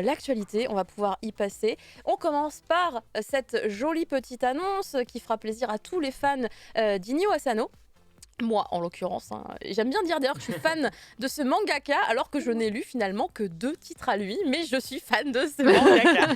l'actualité, on va pouvoir y passer. On commence par cette jolie petite annonce qui fera plaisir à tous les fans d'Inio Asano. Moi, en l'occurrence, hein. J'aime bien dire d'ailleurs que je suis fan de ce mangaka, alors que je n'ai lu finalement que 2 titres à lui, mais je suis fan de ce mangaka.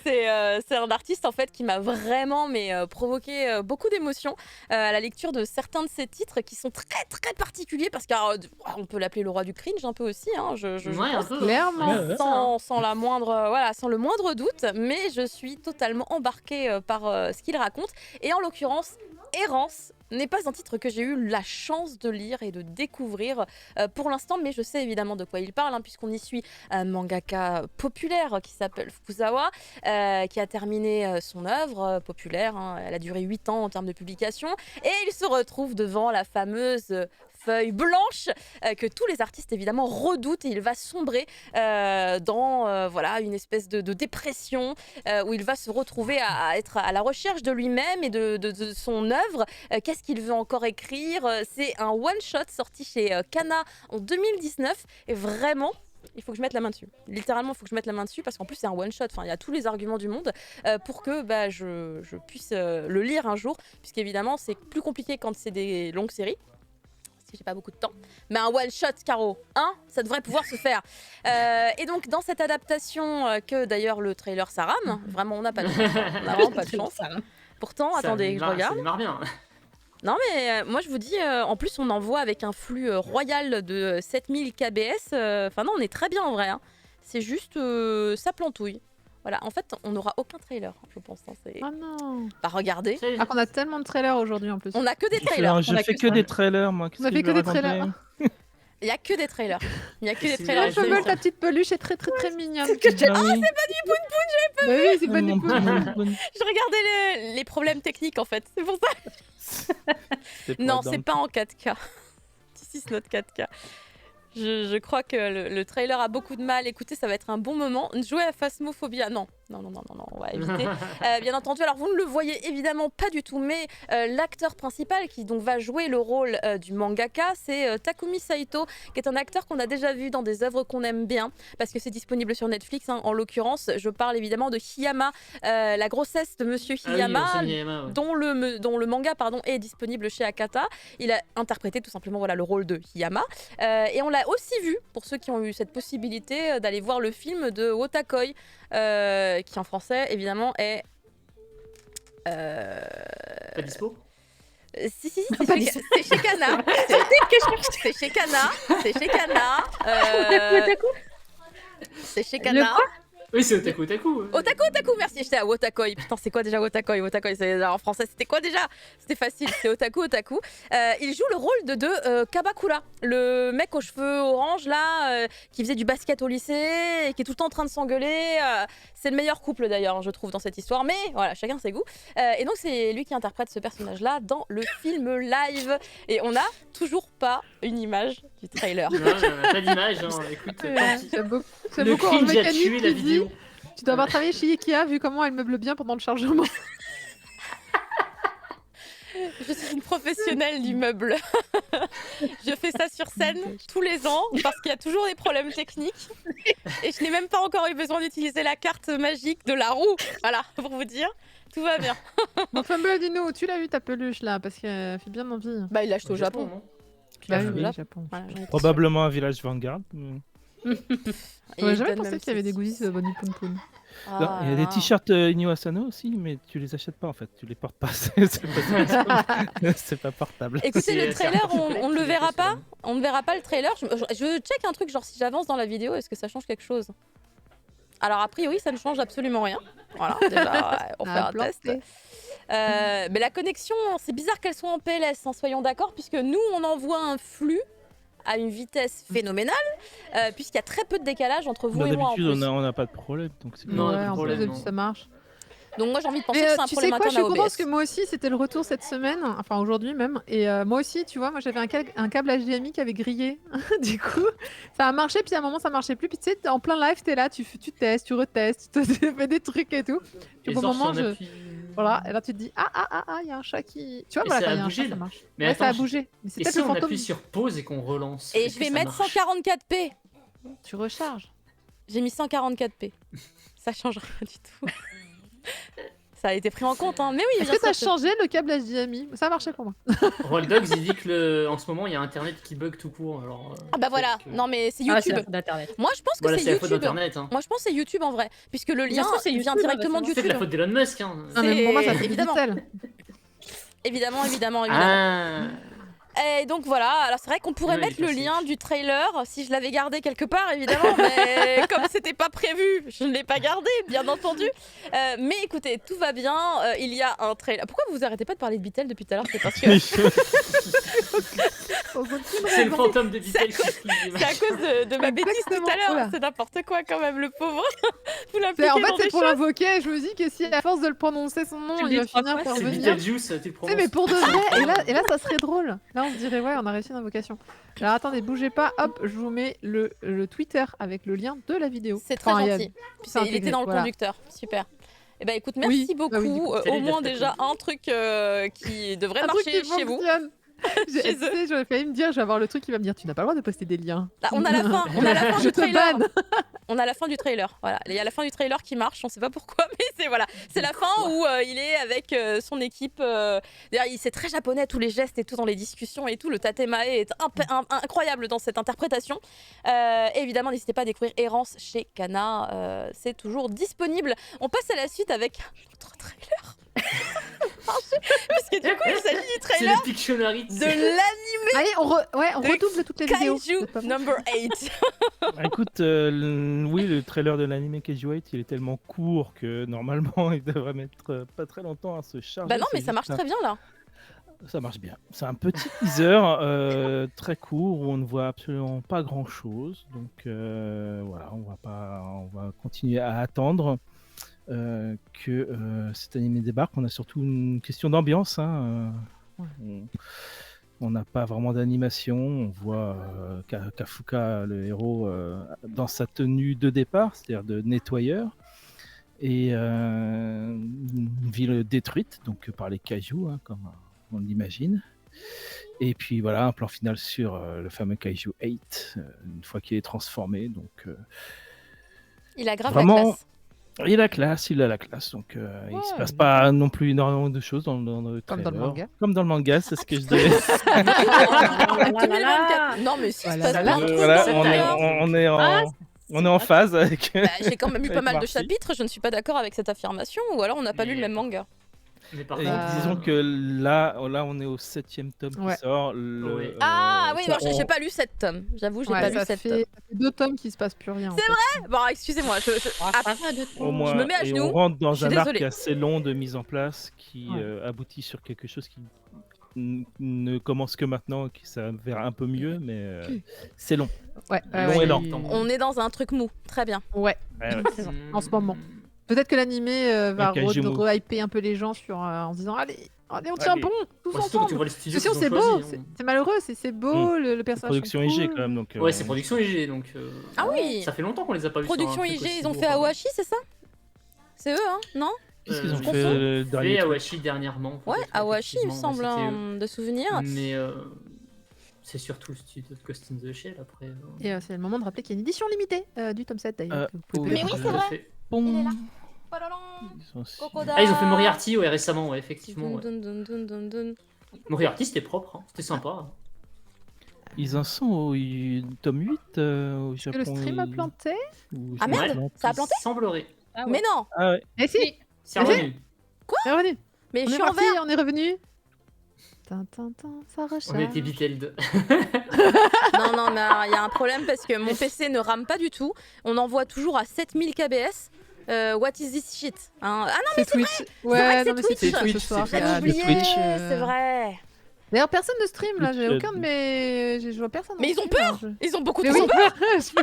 C'est un artiste en fait qui m'a vraiment provoqué beaucoup d'émotions à la lecture de certains de ses titres qui sont très très particuliers parce qu'on peut l'appeler le roi du cringe un peu aussi, hein, je Ouais, un pense, peu. Clairement. sans le moindre doute, mais je suis totalement embarquée par ce qu'il raconte. Et en l'occurrence, Errance n'est pas un titre que j'ai eu la chance de lire et de découvrir pour l'instant, mais je sais évidemment de quoi il parle, hein, puisqu'on y suit un mangaka populaire qui s'appelle Fukuzawa, qui a terminé son œuvre populaire, hein. Elle a duré 8 ans en termes de publication, et il se retrouve devant la fameuse feuille blanche que tous les artistes évidemment redoutent, et il va sombrer dans une espèce de dépression où il va se retrouver à être à la recherche de lui-même et de son œuvre. Qu'est-ce qu'il veut encore écrire? C'est un one-shot sorti chez Kana en 2019 et vraiment il faut que je mette la main dessus. Littéralement, il faut que je mette la main dessus parce qu'en plus, c'est un one-shot. Enfin, il y a tous les arguments du monde pour que je puisse le lire un jour, puisqu'évidemment, c'est plus compliqué quand c'est des longues séries. J'ai pas beaucoup de temps, mais un one shot, Caro, hein, ça devrait pouvoir se faire. Et donc dans cette adaptation que d'ailleurs le trailer ça rame, vraiment on n'a pas de chance, on n'a vraiment pas de chance. Pourtant, attendez, je regarde. Ça démarre bien. Non mais moi je vous dis, en plus on envoie avec un flux royal de 7000 kbs. Enfin non, on est très bien en vrai. Hein. C'est juste ça plantouille. Voilà, en fait, on n'aura aucun trailer, je pense. Hein, Oh non. Bah regardez. Ah, qu'on a tellement de trailers aujourd'hui en plus. On a que des trailers. Je fais que des trailers, moi. On a fait que des trailers. Il y a que des trailers. Il y a que des C'est trailers. Je veux ta petite peluche est très très très mignonne. C'est pas du Poun Poun, j'avais pas vu. Oui, c'est pas du Poun. Je regardais les problèmes techniques en fait, c'est pour ça. Non, c'est pas en 4K. This is not 4K. Je crois que le trailer a beaucoup de mal. Écoutez, ça va être un bon moment. Jouer à Phasmophobia, non, on va éviter. Bien entendu, alors vous ne le voyez évidemment pas du tout, mais l'acteur principal qui donc va jouer le rôle du mangaka, c'est Takumi Saito, qui est un acteur qu'on a déjà vu dans des œuvres qu'on aime bien, parce que c'est disponible sur Netflix. Hein. En l'occurrence, je parle évidemment de Hiyama, la grossesse de Monsieur Hiyama, dont le manga est disponible chez Akata. Il a interprété tout simplement le rôle de Hiyama, et on l'a aussi vu, pour ceux qui ont eu cette possibilité d'aller voir le film de Wotakoi, qui en français évidemment est Pas dispo? Si, c'est chez Kana. C'est chez Kana. C'est chez Kana. C'est chez Kana. Oui, c'est Otaku. Otaku, merci. J'étais à Wotakoi. Putain, c'est quoi déjà Wotakoi? En français, c'était quoi déjà? C'était facile, c'est Otaku. Il joue le rôle de Kabakura, le mec aux cheveux orange là, qui faisait du basket au lycée et qui est tout le temps en train de s'engueuler. C'est le meilleur couple d'ailleurs, je trouve, dans cette histoire. Mais voilà, chacun ses goûts. Et donc, c'est lui qui interprète ce personnage-là dans le film live. Et on n'a toujours pas une image du trailer. Non, pas d'image. Hein. Écoute, c'est le beaucoup en cringe a mécanique tué la qui vidéo. dit tu dois avoir travaillé chez Ikea vu comment elle meuble bien pendant le chargement. Je suis une professionnelle du meuble. Je fais ça sur scène tous les ans parce qu'il y a toujours des problèmes techniques. Et je n'ai même pas encore eu besoin d'utiliser la carte magique de la roue. Voilà, pour vous dire, tout va bien. Bon, Fumble, dis-nous, tu l'as vu ta peluche là? Parce qu'elle fait bien envie. Bah, il l'a acheté au Japon. Bah oui, au Japon. Voilà, Probablement un village Vanguard. J'aurais jamais pensé qu'il y avait des goodies de Bonnie Poun Poun. Non, il y a des t-shirts Inyo Asano aussi, mais tu les achètes pas en fait, tu les portes pas, c'est pas portable. Écoutez, le trailer, on ne le verra pas. On ne verra pas le trailer. Je check un truc, genre si j'avance dans la vidéo, est-ce que ça change quelque chose? Alors a priori, ça ne change absolument rien. Voilà, déjà, on fait un test. Mais la connexion, c'est bizarre qu'elle soit en PLS, hein, soyons d'accord, puisque nous, on envoie un flux à une vitesse phénoménale, puisqu'il y a très peu de décalage entre vous et moi. D'habitude, on n'a pas de problème. Donc c'est non, en plus, ça marche. Donc moi j'ai envie de penser que c'est un problème interne à OBS. Tu sais quoi, je suis contente parce que moi aussi c'était le retour cette semaine, enfin aujourd'hui même, et moi aussi tu vois, moi j'avais un câble HDMI qui avait grillé, du coup ça a marché, puis à un moment ça marchait plus, puis tu sais en plein live t'es là, tu testes, tu retestes, tu fais des trucs et tout, puis au moment voilà, et là tu te dis il y a un chat qui, tu vois, voilà, il y a un chat, ça marche. Mais attends, ça a bougé. Mais c'est et si on appuie sur pause et qu'on relance? Et je vais mettre 144p. Tu recharges. J'ai mis 144p. Ça change rien du tout. Ça a été pris en compte, hein. Mais oui, Est-ce bien que t'as sûr. changé le câble HDMI? Ça marchait pour moi. Roll Dogs, il dit que en ce moment, il y a Internet qui bug tout court. Alors, Ah bah voilà. peut-être que- Non mais c'est Ah, c'est YouTube. la faute d'internet. Moi je pense que Voilà, c'est c'est la faute YouTube. d'Internet. Hein. Moi je pense que c'est YouTube en vrai, puisque le Bien lien sûr, c'est vient YouTube, directement de bah, C'est YouTube. de la faute d'Elon Musk. Hein. Non, mais pour moi, ça C'est- fait évidemment. Vitel. Évidemment. Ah, Et donc voilà, alors c'est vrai qu'on pourrait Oui, mettre le classique. lien du trailer si je l'avais gardé quelque part évidemment, mais comme c'était pas prévu, je ne l'ai pas gardé bien entendu. Mais écoutez, tout va bien, il y a un trailer. Pourquoi vous arrêtez pas de parler de Beatle depuis tout à l'heure? C'est parce que Sans aucune c'est le raison. fantôme de Beatle qui se c'est à cause de ma bêtise tout Exactement, à l'heure, voilà. c'est n'importe quoi quand même le pauvre. Vous En l'impliquez fait, dans c'est des pour choses. l'invoquer. Je me dis que si à force de le prononcer son nom, Tu le il va dis trois finir fois, par C'est venir. Beetlejuice, tu le Tu sais, prononces. mais pour de vrai, et là, ça serait drôle. Là, on se dirait, ouais, on a réussi une invocation. Alors attendez, bougez pas, hop, je vous mets le Twitter avec le lien de la vidéo. C'est très Enfin, il y a- gentil. Puis c'est il était intégré, dans le voilà. conducteur, super. Eh ben écoute, merci Oui, beaucoup. bah oui, du coup. Au Salut, moins Daft déjà Punk. un truc qui devrait Un truc marcher qui chez vous. fonctionne. Chez Tu sais, j'aurais failli me dire, je vais avoir le truc qui va me dire, tu n'as pas le droit de poster des liens. Là, on a la fin, on a la fin Je du te trailer. banne. On a la fin du trailer. Voilà, il y a la fin du trailer qui marche. On sait pas pourquoi, mais c'est voilà, c'est la fin où il est avec son équipe. D'ailleurs, c'est très japonais, tous les gestes et tout dans les discussions et tout. Le tatemae est incroyable dans cette interprétation. Évidemment, n'hésitez pas à découvrir Errance chez Kana. C'est toujours disponible. On passe à la suite avec un autre trailer. Puisque du coup, il s'agit du C'est trailer le Pictionary. de l'anime Allez, on De redouble toutes les vidéos. Kaiju C'est pas bon. Number 8. Ah, écoute, oui, le trailer de l'anime Kaiju 8, il est tellement court que normalement, il devrait mettre pas très longtemps à se charger. Bah non, mais C'est ça marche juste très bien là. Ça marche bien. C'est un petit teaser très court où on ne voit absolument pas grand-chose. Donc voilà, on va continuer à attendre que cet anime débarque. On a surtout une question d'ambiance. Hein. On n'a pas vraiment d'animation. On voit Kafuka, le héros, dans sa tenue de départ, c'est-à-dire de nettoyeur. Et une ville détruite donc par les kaiju, hein, comme on l'imagine. Et puis voilà, un plan final sur le fameux Kaiju 8, une fois qu'il est transformé. Donc, Il a grave Vraiment, la classe. il a la classe. Donc, il se Ouais. passe pas non plus énormément de choses dans le Comme dans le trailer. manga. Comme dans le manga, c'est ce que je disais. Ah, 2024. Non mais si, Oh il se là passe là. plein de trucs Voilà, dans ce trailer. on est en phase avec. Bah, j'ai quand même lu pas avec mal de Marcy. chapitres, je ne suis pas d'accord avec cette affirmation, ou alors on n'a pas lu le même manga. Mais par Et contre, disons que là, on est au 7e tome Ouais. qui sort. Ouais. Ah oui, ça, non, j'ai pas lu 7 tomes. J'avoue, j'ai Ouais, pas lu ça 7 fait tomes. 2 tomes qui se passe plus rien. C'est vrai. Bon, excusez-moi, Ah, ça va de tout. Au moins, me mets à et genoux, on rentre dans je suis un arc désolée. assez long de mise en place qui Ouais. aboutit sur quelque chose qui ne commence que maintenant, qui s'avère un peu mieux, mais c'est long. Ouais, Long et lent. On est dans un truc mou, très bien. Ouais, Ouais, ouais. c'est ça, en ce moment. Peut-être que l'animé va Kaiju mou. re-hyper un peu les gens en se disant allez, on tient Allez. bon, tous surtout que tu ensemble. vois les Parce studios que sinon qu'ils c'est ont beau, choisis, hein. c'est malheureux, c'est beau, le personnage. Production sont IG cool. quand même. Donc, Ouais, c'est production IG, donc. Ah oui. Ça fait longtemps qu'on les a pas vus. sur un Production truc IG, aussi ils ont beau, fait enfin. Awashi, c'est ça? C'est eux, hein? Non? Qu'est-ce qu'ils ont je fait confonds. le dernier fait truc Awashi dernièrement. Ouais, peut-être, Awashi, il me effectivement, semble, c'était hein, de souvenir. eux. Mais c'est surtout le studio de Ghost in the Shell après. Et c'est le moment de rappeler qu'il y a une édition limitée du tome 7 d'ailleurs. que vous pouvez Mais oui, télécharger. c'est vrai. Fait. Il est là. Ils sont aussi- Crocodile. Ah, ils ont fait Moriarty, ouais, récemment, ouais, effectivement. Ouais. Dun, dun, dun, dun, dun. Moriarty, c'était propre, hein, c'était sympa. Ils en sont au tome 8 au Est-ce Japon. que le stream a planté? ou- Ah merde, non, ça a Il planté? semblerait. Ah ouais. Mais non! Ah ouais. Eh si, C'est revenu. c'est revenu. Mais je On est suis en parti, vert! on est revenu. Tintin, ça recharge. On était Beatled. Non, mais il y a un problème parce que mon PC ne rame pas du tout. On envoie toujours à 7000 kbs. What is this shit? Hein. Ah non, C'est Twitch. vrai Ouais, que non, mais c'est c'est Twitch. Twitch ce C'est soir. Twitch. il y a j'avais des oublié, Twitch, c'est vrai. D'ailleurs, personne ne stream là, j'ai Twitch, aucun de mes. Je vois personne. Mais en ils ont stream, peur. alors Ils ont beaucoup Mais trop oui, peur.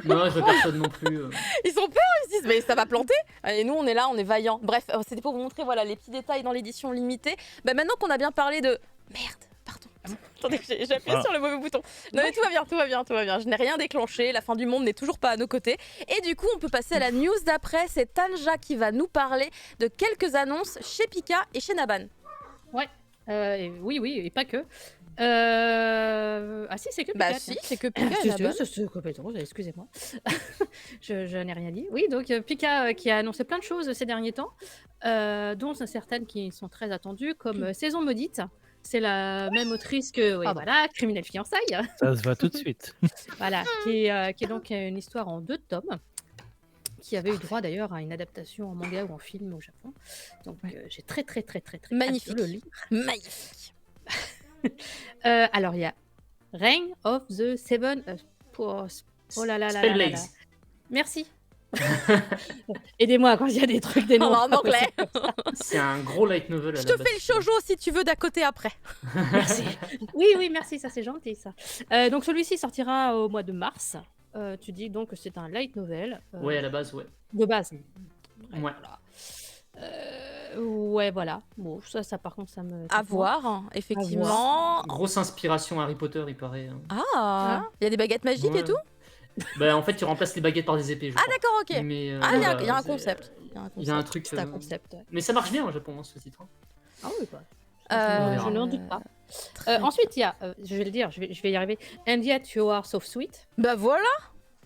Non, je vois personne non plus. Ils ont peur, ils se disent mais ça va planter. Et nous on est là, on est vaillants. Bref, c'était pour vous montrer voilà les petits détails dans l'édition limitée. Bah maintenant qu'on a bien parlé de merde, pardon. Attendez, j'ai appuyé Ah. sur le mauvais bouton. Non mais tout va bien, tout va bien, tout va bien. Je n'ai rien déclenché, la fin du monde n'est toujours pas à nos côtés. Et du coup, on peut passer à la news d'après. C'est Tanja qui va nous parler de quelques annonces chez Pika et chez Naban. Oui, et pas que. Ah si, c'est que Bah Pika. si, tiens. c'est que Pika à la base. C'est complètement, excusez-moi. Je n'ai rien dit. Oui, donc Pika qui a annoncé plein de choses ces derniers temps, dont certaines qui sont très attendues, comme Saison Maudite. C'est la même autrice que Pardon. voilà, Criminel Fiançailles, Ça se voit tout de suite. voilà, qui est donc une histoire en 2 tomes, qui avait eu droit d'ailleurs à une adaptation en manga ou en film au Japon. Donc j'ai très hâte Magnifique. de le lire. Magnifique. Alors il y a Reign of the Seven. Oh là là là là là Spellblades. là. Merci. Aidez-moi quand il y a des trucs des noms. En pas anglais. possibles. C'est un gros light novel. à Je la te base. fais le shoujo si tu veux d'à côté après. Merci. Oui, merci, ça c'est gentil ça. Donc celui-ci sortira au mois de mars. Tu dis donc que c'est un light novel. Ouais, à la base, ouais. De base. Ouais. Voilà. Ouais, voilà. Bon, ça par contre, ça me. À voir, hein, effectivement. Grosse inspiration Harry Potter, il paraît. Hein. Ah, il y a des baguettes magiques Ouais. et tout. Bah, en fait, tu remplaces les baguettes par des épées. Je Ah crois. d'accord, ok. Mais, Ah, il y a voilà, un c'est- concept. Il y a un truc. C'est un concept. Mais ça marche bien au Japon, hein, ce titre. hein. Ah oui, quoi. Euh, Je n'en doute pas. Très- Ensuite, il y a, je vais le dire, je vais y arriver. And yet you are so sweet. Bah voilà,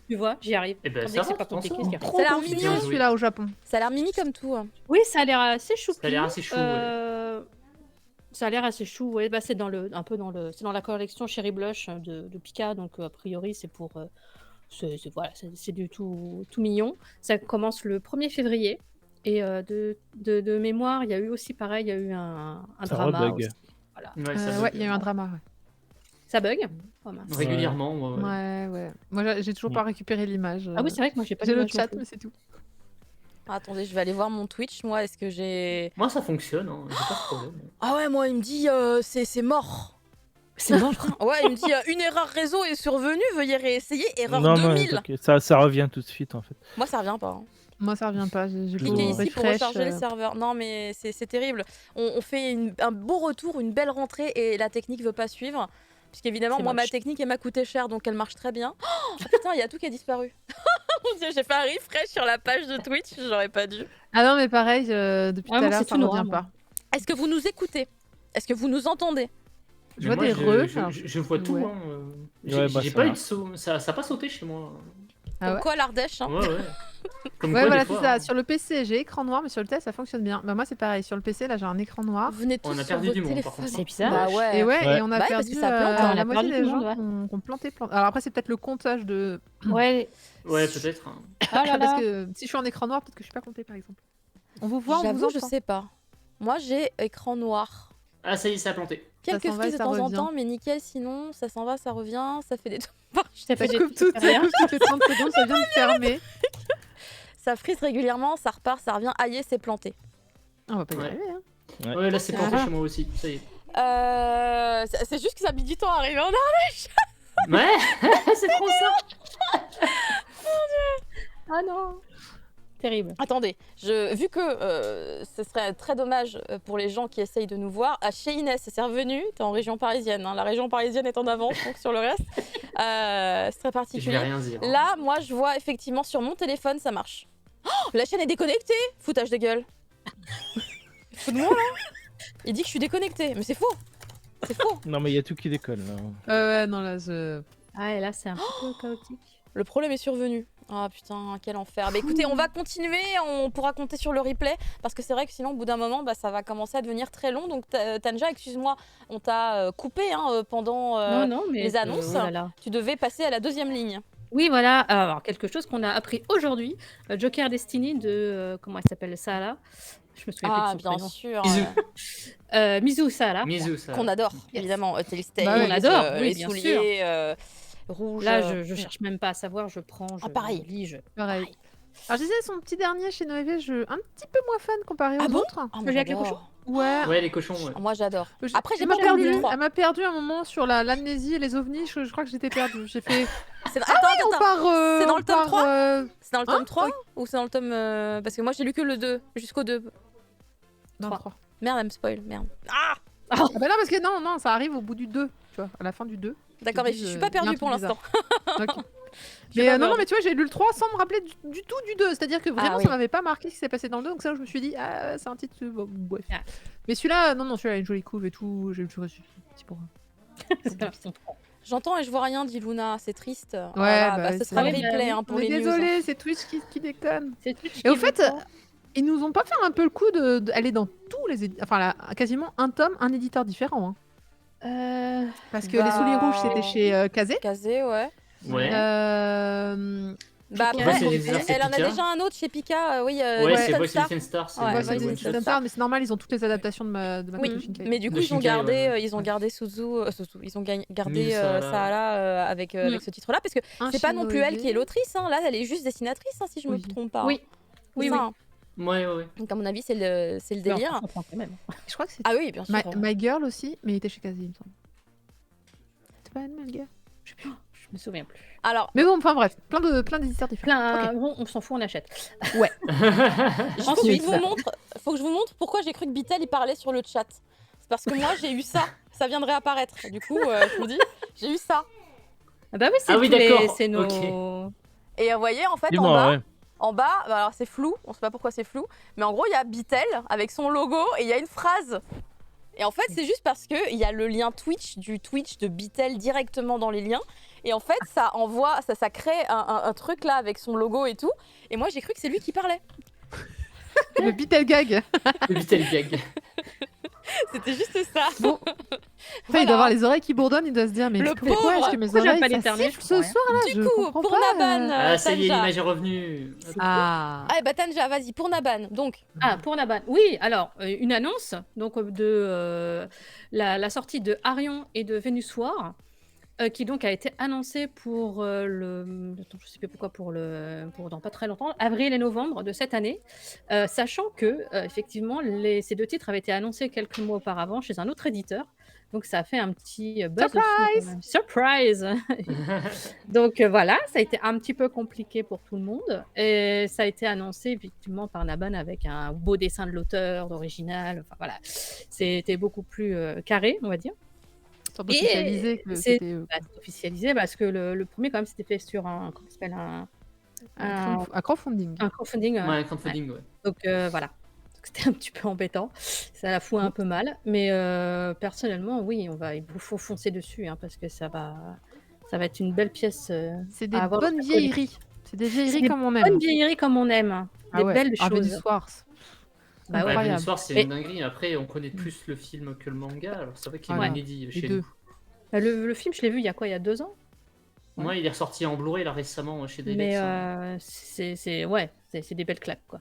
Tu vois, j'y arrive. Eh ben, Tandis ça que c'est va, pas compliqué. attention. ce qu'il y a. Trop Ça a l'air compliqué mignon. celui-là au Japon. ça a l'air mimi comme tout. hein. Oui, ça a l'air assez choupi. Ça a l'air assez chou, ouais. Ça a l'air assez chou. Ouais, bah, c'est dans la collection Cherry Blush de Pika, donc a priori c'est pour, voilà, c'est du tout mignon. Ça commence le 1er février. Et de mémoire, il y a eu aussi pareil, il y a eu un Ça drama. rebug. Aussi. Voilà. Ouais, ça Ouais, bug. il y a eu un drama. Ouais. Ça bug. Oh, mince. Régulièrement. ouais. Ouais. Moi, j'ai toujours pas récupéré l'image. Ah oui, c'est vrai que moi j'ai pas J'ai le l'image non chat, plus. mais c'est tout. Ah, attendez, je vais aller voir mon Twitch. Moi, est-ce que j'ai... Moi, ça fonctionne, hein, j'ai pas de problème. Ah ouais, moi, il me dit c'est mort. C'est mort. Ouais, il me dit une erreur réseau est survenue, veuillez réessayer, erreur Non, 2000. t'inquiète, ça revient tout de suite en fait. Moi, ça revient pas. hein. Moi, ça revient pas. J'ai beau Cliquez ici pour refresh, recharger les serveurs. Non, mais c'est terrible. On fait un beau retour, une belle rentrée et la technique veut pas suivre. Puisqu'évidemment, C'est moi, ma moche. technique, elle m'a coûté cher, donc elle marche très bien. Oh putain, il y a tout qui a disparu. Mon Dieu, j'ai fait un refresh sur la page de Twitch, j'aurais pas dû. Ah non, mais pareil, depuis Ah, tout moi, à l'heure, c'est ça tout noir, revient moi. pas. Est-ce que vous nous écoutez? Est-ce que vous nous entendez? Je Mais vois moi, des re. je vois tout. Ouais. Hein. Ouais, bah, J'ai ça pas eu va. de saut. Ça a pas sauté chez moi. Ah ouais. Quoi, l'Ardèche hein Ouais. Comme Ouais, quoi, voilà, des c'est fois, ça. hein. Sur le PC, j'ai écran noir, mais sur le test, ça fonctionne bien. Bah, moi, c'est pareil. Sur le PC, là, j'ai un écran noir. Vous venez tous On a sur perdu vos du monde, par téléphones. contre. C'est bizarre. Bah ouais. Et Ouais. et on a Bah ouais, parce perdu que ça plante, on a la moitié perdu des tout le gens monde, qui ont planté. Alors après, c'est peut-être le comptage de. Ouais. Ouais, peut-être. hein. Ah là là. Parce que si je suis en écran noir, peut-être que je suis pas compté, par exemple. On vous voit, on vous J'avoue, je entend. sais pas. Moi, j'ai écran noir. Ah, ça y est, ça a planté. Quelques s'en va et frises de ça temps en revient. temps, mais nickel, sinon, ça s'en va, ça revient, ça fait des... Je t'ai Ça fait coupe tout, ça rien. coupe toutes les 30 secondes, ça vient de fermer. Ça frise régulièrement, ça repart, ça revient, aïe, c'est planté. On va pas y Ouais. arriver, hein. Ouais, là, c'est planté Ah. chez moi aussi. Ça y est. C'est juste que ça a mis du temps à arriver en or. Ouais, c'est trop ça. Ah non. Terrible. Attendez, vu que ce serait très dommage pour les gens qui essayent de nous voir, chez Inès, c'est revenu, t'es en région parisienne, hein, la région parisienne est en avance donc sur le reste, c'est très Je vais particulier. rien dire. hein. Là, moi, je vois effectivement sur mon téléphone, ça marche. Oh, la chaîne est déconnectée. Foutage de gueule. Fou de moi là. Il dit que je suis déconnectée, mais c'est faux. C'est faux. Non, mais il y a tout qui décolle. Là. Ouais, non, là, je. Ah, et là, c'est un peu chaotique. Le problème est survenu. Ah putain, quel enfer. Bah écoutez, on va continuer, on pourra compter sur le replay, parce que c'est vrai que sinon, au bout d'un moment, bah, ça va commencer à devenir très long. Donc Tanja, excuse-moi, on t'a coupé hein, pendant... Non, mais les annonces. oh là là. Tu devais passer à la deuxième ligne. Oui, voilà. Alors, quelque chose qu'on a appris aujourd'hui. Joker Destiny de... comment elle s'appelle, Saala. Je me souviens Ah, plus de son bien prénom. sûr. Mizu. Mizu Saala. Mizu, ça. Qu'on adore, Yes. évidemment. Telltale, Bah oui, on adore, oui, les bien souliers rouges. Là, je cherche même pas à savoir. Je prends, je pareil. lis, je... Pareil. Alors, je disais, son petit dernier chez Noévé, un petit peu moins fan comparé aux Ah bon autres. Ah, moi, Celui avec les j'adore. Ouais. Ouais, les cochons, ouais. Moi, j'adore. Je- Après, j'ai elle pas m'a perdu perdu. le 3. Elle m'a perdu un moment sur l'amnésie et les ovnis. Je crois que j'étais perdue. J'ai fait. Attends, On attends. part. C'est dans on le tome part, 3 C'est dans le tome Hein 3 ou c'est dans le tome... Parce que moi, j'ai lu que le 2, jusqu'au 2. Dans le 3. Merde, elle me spoil, merde. Ah Ah bah non, parce que non, ça arrive au bout du 2. Tu vois, à la fin du 2. D'accord, mais dis, je suis il y pas a un perdue truc pour l'instant. Ok. J'ai Mais pas non, peur. mais tu vois, j'ai lu le 3 sans me rappeler du tout du 2. C'est-à-dire que vraiment, oui. ça m'avait pas marqué ce qui s'est passé dans le 2. Donc ça, je me suis dit, ah, c'est un titre. Bon, bref. Ah. Mais celui-là, non, celui-là a une jolie couve et tout. J'ai le choix. C'est pour. J'entends et je vois rien, dit Luna, c'est triste. Ouais, Voilà, bah, ce c'est sera le vrai. replay hein, pour On est les news. désolé, c'est Twitch qui déconne. C'est Twitch Et au qui fait, veut pas. ils nous ont pas fait un peu le coup d'aller dans tous les enfin quasiment un tome, un éditeur différent. Hein. Parce que les souliers rouges c'était chez Kazé. Kazé, ouais. Ouais. Bah Pika, après, c'est les arts, c'est elle en a Pika. déjà un autre chez Pika, oui. Ouais, c'est Little Voice Star. Little Star. Ouais, Ouais, Voice c'est Little des Star. Little Star, mais c'est normal, ils ont toutes les adaptations de Oui, Makoto Shinkai. mais du coup, De ils ont Shinkai, gardé, ouais. ils ont gardé ils ont gardé Misaala. Saala avec ce titre-là, parce que Un c'est pas non plus elle Shinohide. qui est l'autrice, hein. Là, elle est juste dessinatrice, hein, si je me Oui. trompe pas. Oui. C'est Oui, ça, oui. hein. Ouais. Donc, à mon avis, c'est le délire. Mais en français même. Je crois que c'est Ah oui, bien sûr. My Girl aussi, mais il était chez Kazé, il me semble. C'était pas My Girl. Je me souviens plus. Alors, Mais bon, enfin bref, plein d'éditeurs différents. Ok. Bon, on s'en fout, on achète. faut que Ensuite, je vous montre, pourquoi j'ai cru que Bitel il parlait sur le chat. C'est parce que moi, j'ai eu ça. Ça vient de réapparaître. Du coup, je vous dis, j'ai eu ça. Ah bah oui, c'est Ah oui, tous les- d'accord, c'est nos. ok. Et vous voyez, en fait, en Dis-moi, bas, ouais. bah, alors c'est flou, on sait pas pourquoi c'est flou, mais en gros, il y a Bitel avec son logo et il y a une phrase. Et en fait, c'est juste parce qu'il y a le lien Twitch du Twitch de Bitel directement dans les liens. Et en fait, ça envoie, ça crée un truc là avec son logo et tout. Et moi, j'ai cru que c'est lui qui parlait. Le Beetle-Gag. Le Little Gag. C'était juste ça. Bon. Enfin, il doit avoir les oreilles qui bourdonnent, il doit se dire, mais Le pourquoi pauvre. est-ce que mes Pourquoi j'ai oreilles pas ça d'éternel, siffle je ce comprends soir là Du je coup, comprends pour pas, Naban, Ah, ça y est, Tanja. l'image est revenue. Ah. Ah, bah Tanja, vas-y, pour Naban. Donc, Ah, pour Naban. Oui, alors, une annonce donc, de la sortie de Arion et de Venus War, qui donc a été annoncée pour Attends, je sais plus pourquoi, pour dans pas très longtemps, avril et novembre de cette année, sachant que, effectivement, ces deux titres avaient été annoncés quelques mois auparavant chez un autre éditeur. Donc ça a fait un petit buzz. Surprise. Donc voilà, ça a été un petit peu compliqué pour tout le monde. Et ça a été annoncé effectivement par Naban avec un beau dessin de l'auteur, d'original. Enfin voilà, c'était beaucoup plus carré, on va dire. Sorte officialisé que c'est c'était c'est officialisé parce que le premier quand même c'était fait sur un, comment ça s'appelle, un crowdfunding. un crowdfunding. Ouais, crowdfunding, ouais. Donc voilà. Donc, c'était un petit peu embêtant. Ça la fout un peu mal. Mais personnellement, oui, il faut foncer dessus hein, parce que ça va être une belle pièce. C'est des à avoir dans bonnes sa collection. vieilleries. C'est des vieilleries C'est des comme on aime. Bonne vieillerie comme on aime. Ah Des ouais. belles Ah, Venus choses. Wars. Bah ouais. Incroyable. Venus Wars, c'est Et- une dinguerie. Après, on connaît plus le film que le manga. Alors, c'est vrai qu'il est Ouais. inédit Les chez deux. nous. Le film, je l'ai vu il y a quoi? Il y a 2 ans? Moi, il est ressorti en Blu-ray là récemment chez Dailex. Mais c'est des belles claques, quoi.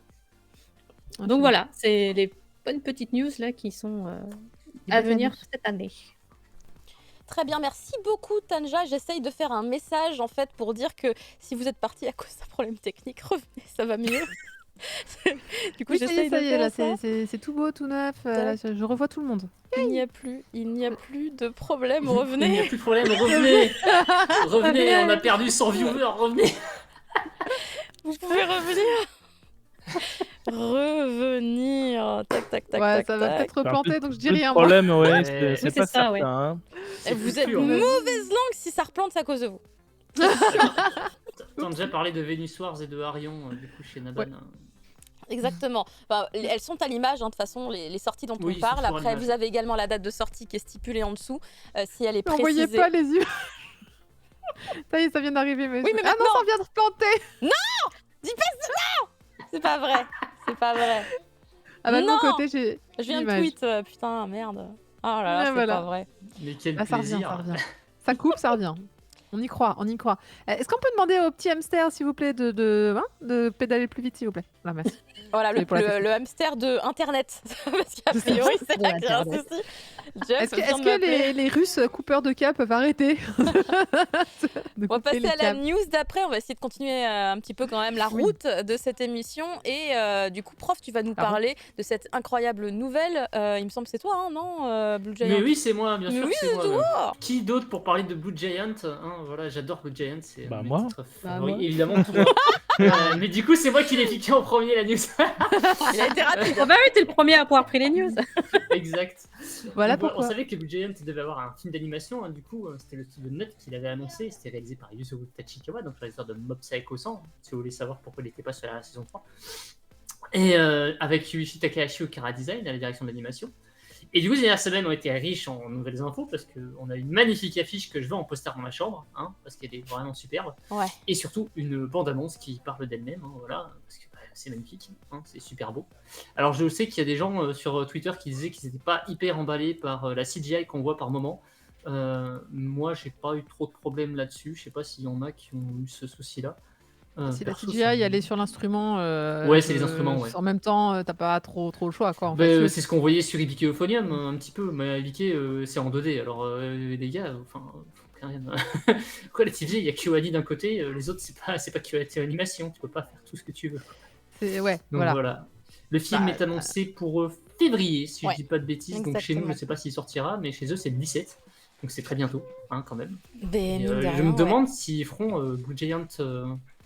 Ah, Donc c'est- voilà, c'est les bonnes petites news là qui sont des à belles venir annonces. cette année. très bien, merci beaucoup Tanja. J'essaye de faire un message en fait pour dire que si vous êtes parti à cause d'un problème technique, revenez, ça va mieux. Du coup, Oui, ça y j'essaye est, de ça y est, là, faire ça. c'est tout beau, tout neuf. Là, je revois tout le monde. Il n'y a plus de problème, Il n'y a revenez. plus de problème, revenez. Revenez, on a perdu 100 viewers, revenez. Vous pouvez revenir. Revenir. Tac, tac, tac, Ouais, tac, ça va tac. peut-être C'est un replanter, peu- donc je dis peu de rien. moi. problème, ouais, Ouais. c'est Oui, pas c'est ça, ouais. certain. Hein. Et vous êtes plus, en fait. mauvaise langue si ça replante, c'est à cause de vous. T'as déjà parlé de Venus Wars et de Arion, du coup, chez Naban. Ouais. hein. Exactement. Enfin, elles sont à l'image, hein, de toute façon, les sorties dont Oui, on ils parle. sont toujours à Après, l'image. vous avez également la date de sortie qui est stipulée en dessous, si elle est On voyait précisée. pas les yeux. Ça y est, ça vient d'arriver. Mais Oui, mais ah non, ça vient de replanter. C'est pas vrai. C'est pas vrai. Ah bah de mon Non. côté, j'ai Je viens de l'image. tweet. Putain, merde. Oh là là, Ouais, c'est voilà. pas vrai. Mais quel Ah, ça revient, plaisir. ça revient. Ça coupe, ça revient. On y croit, on y croit. Est-ce qu'on peut demander au petit hamster, s'il vous plaît, de pédaler plus vite, s'il vous plaît? Là, merci. Voilà, C'est pour la technique. le hamster de Internet. Parce qu'a C'est ça. priori, c'est De là qu'il y a un Internet. souci. Jeff Est-ce que, vient est-ce de que m'appeler. les Russes coupeurs de câbles peuvent arrêter On va passer à la news d'après. On va essayer de continuer un petit peu quand même la Oui. route de cette émission. Et du coup, prof, tu vas nous Ah bon parler de cette incroyable nouvelle. Il me semble que c'est toi, hein, non Blue Giant. Mais oui, c'est moi, bien Mais sûr, oui, c'est c'est moi. toi. Qui d'autre pour parler de Blue Giant hein, voilà, j'adore Blue Giant, c'est Bah, mes moi. titres Bah, favoris, moi. évidemment. toi. Mais du coup, c'est moi qui l'ai piqué en premier la news. Il a été rapide. Ah bah oui, t'es le premier à pouvoir pris les news. Exact. Voilà Donc, on pourquoi. savait que Blue Giant devait avoir un film d'animation, hein, du coup, c'était le studio Nut qui l'avait annoncé, c'était réalisé par Yusuke Tachikawa, donc le réalisateur de Mob Psycho 100, si vous voulez savoir pourquoi il n'était pas sur la saison 3. Et avec Yuichi Takahashi au Kara Design, à la direction de l'animation. Et du coup, ces dernières semaines ont été riches en nouvelles infos parce qu'on a une magnifique affiche que je veux en poster dans ma chambre, hein, parce qu'elle est vraiment superbe. Ouais. Et surtout, une bande-annonce qui parle d'elle-même, hein, voilà, parce que c'est magnifique, hein, c'est super beau. Alors, je sais qu'il y a des gens sur Twitter qui disaient qu'ils n'étaient pas hyper emballés par la CGI qu'on voit par moment. Moi, j'ai pas eu trop de problèmes là-dessus. Je sais pas s'il y en a qui ont eu ce souci-là. Si la Perso, CGI, c'est- elle est sur l'instrument. Ouais, c'est les instruments, ouais. En même temps, t'as pas trop le choix, quoi. En Bah, fait. c'est ce qu'on voyait sur Ibiki Euphonium un petit peu, mais Ibiki c'est en 2D, alors les gars, enfin, faut rien. Quoi, la CGI, il y a QAD d'un côté, les autres c'est pas QAD animation, tu peux pas faire tout ce que tu veux. Ouais, Donc voilà. voilà. Le film Bah, est annoncé pour février, si Ouais, je dis pas de bêtises, donc chez nous exactement. je sais pas s'il sortira, mais chez eux c'est le 17, donc c'est très bientôt, hein, quand même. Des Et, mine de je rien, me ouais. demande s'ils feront Blue Giant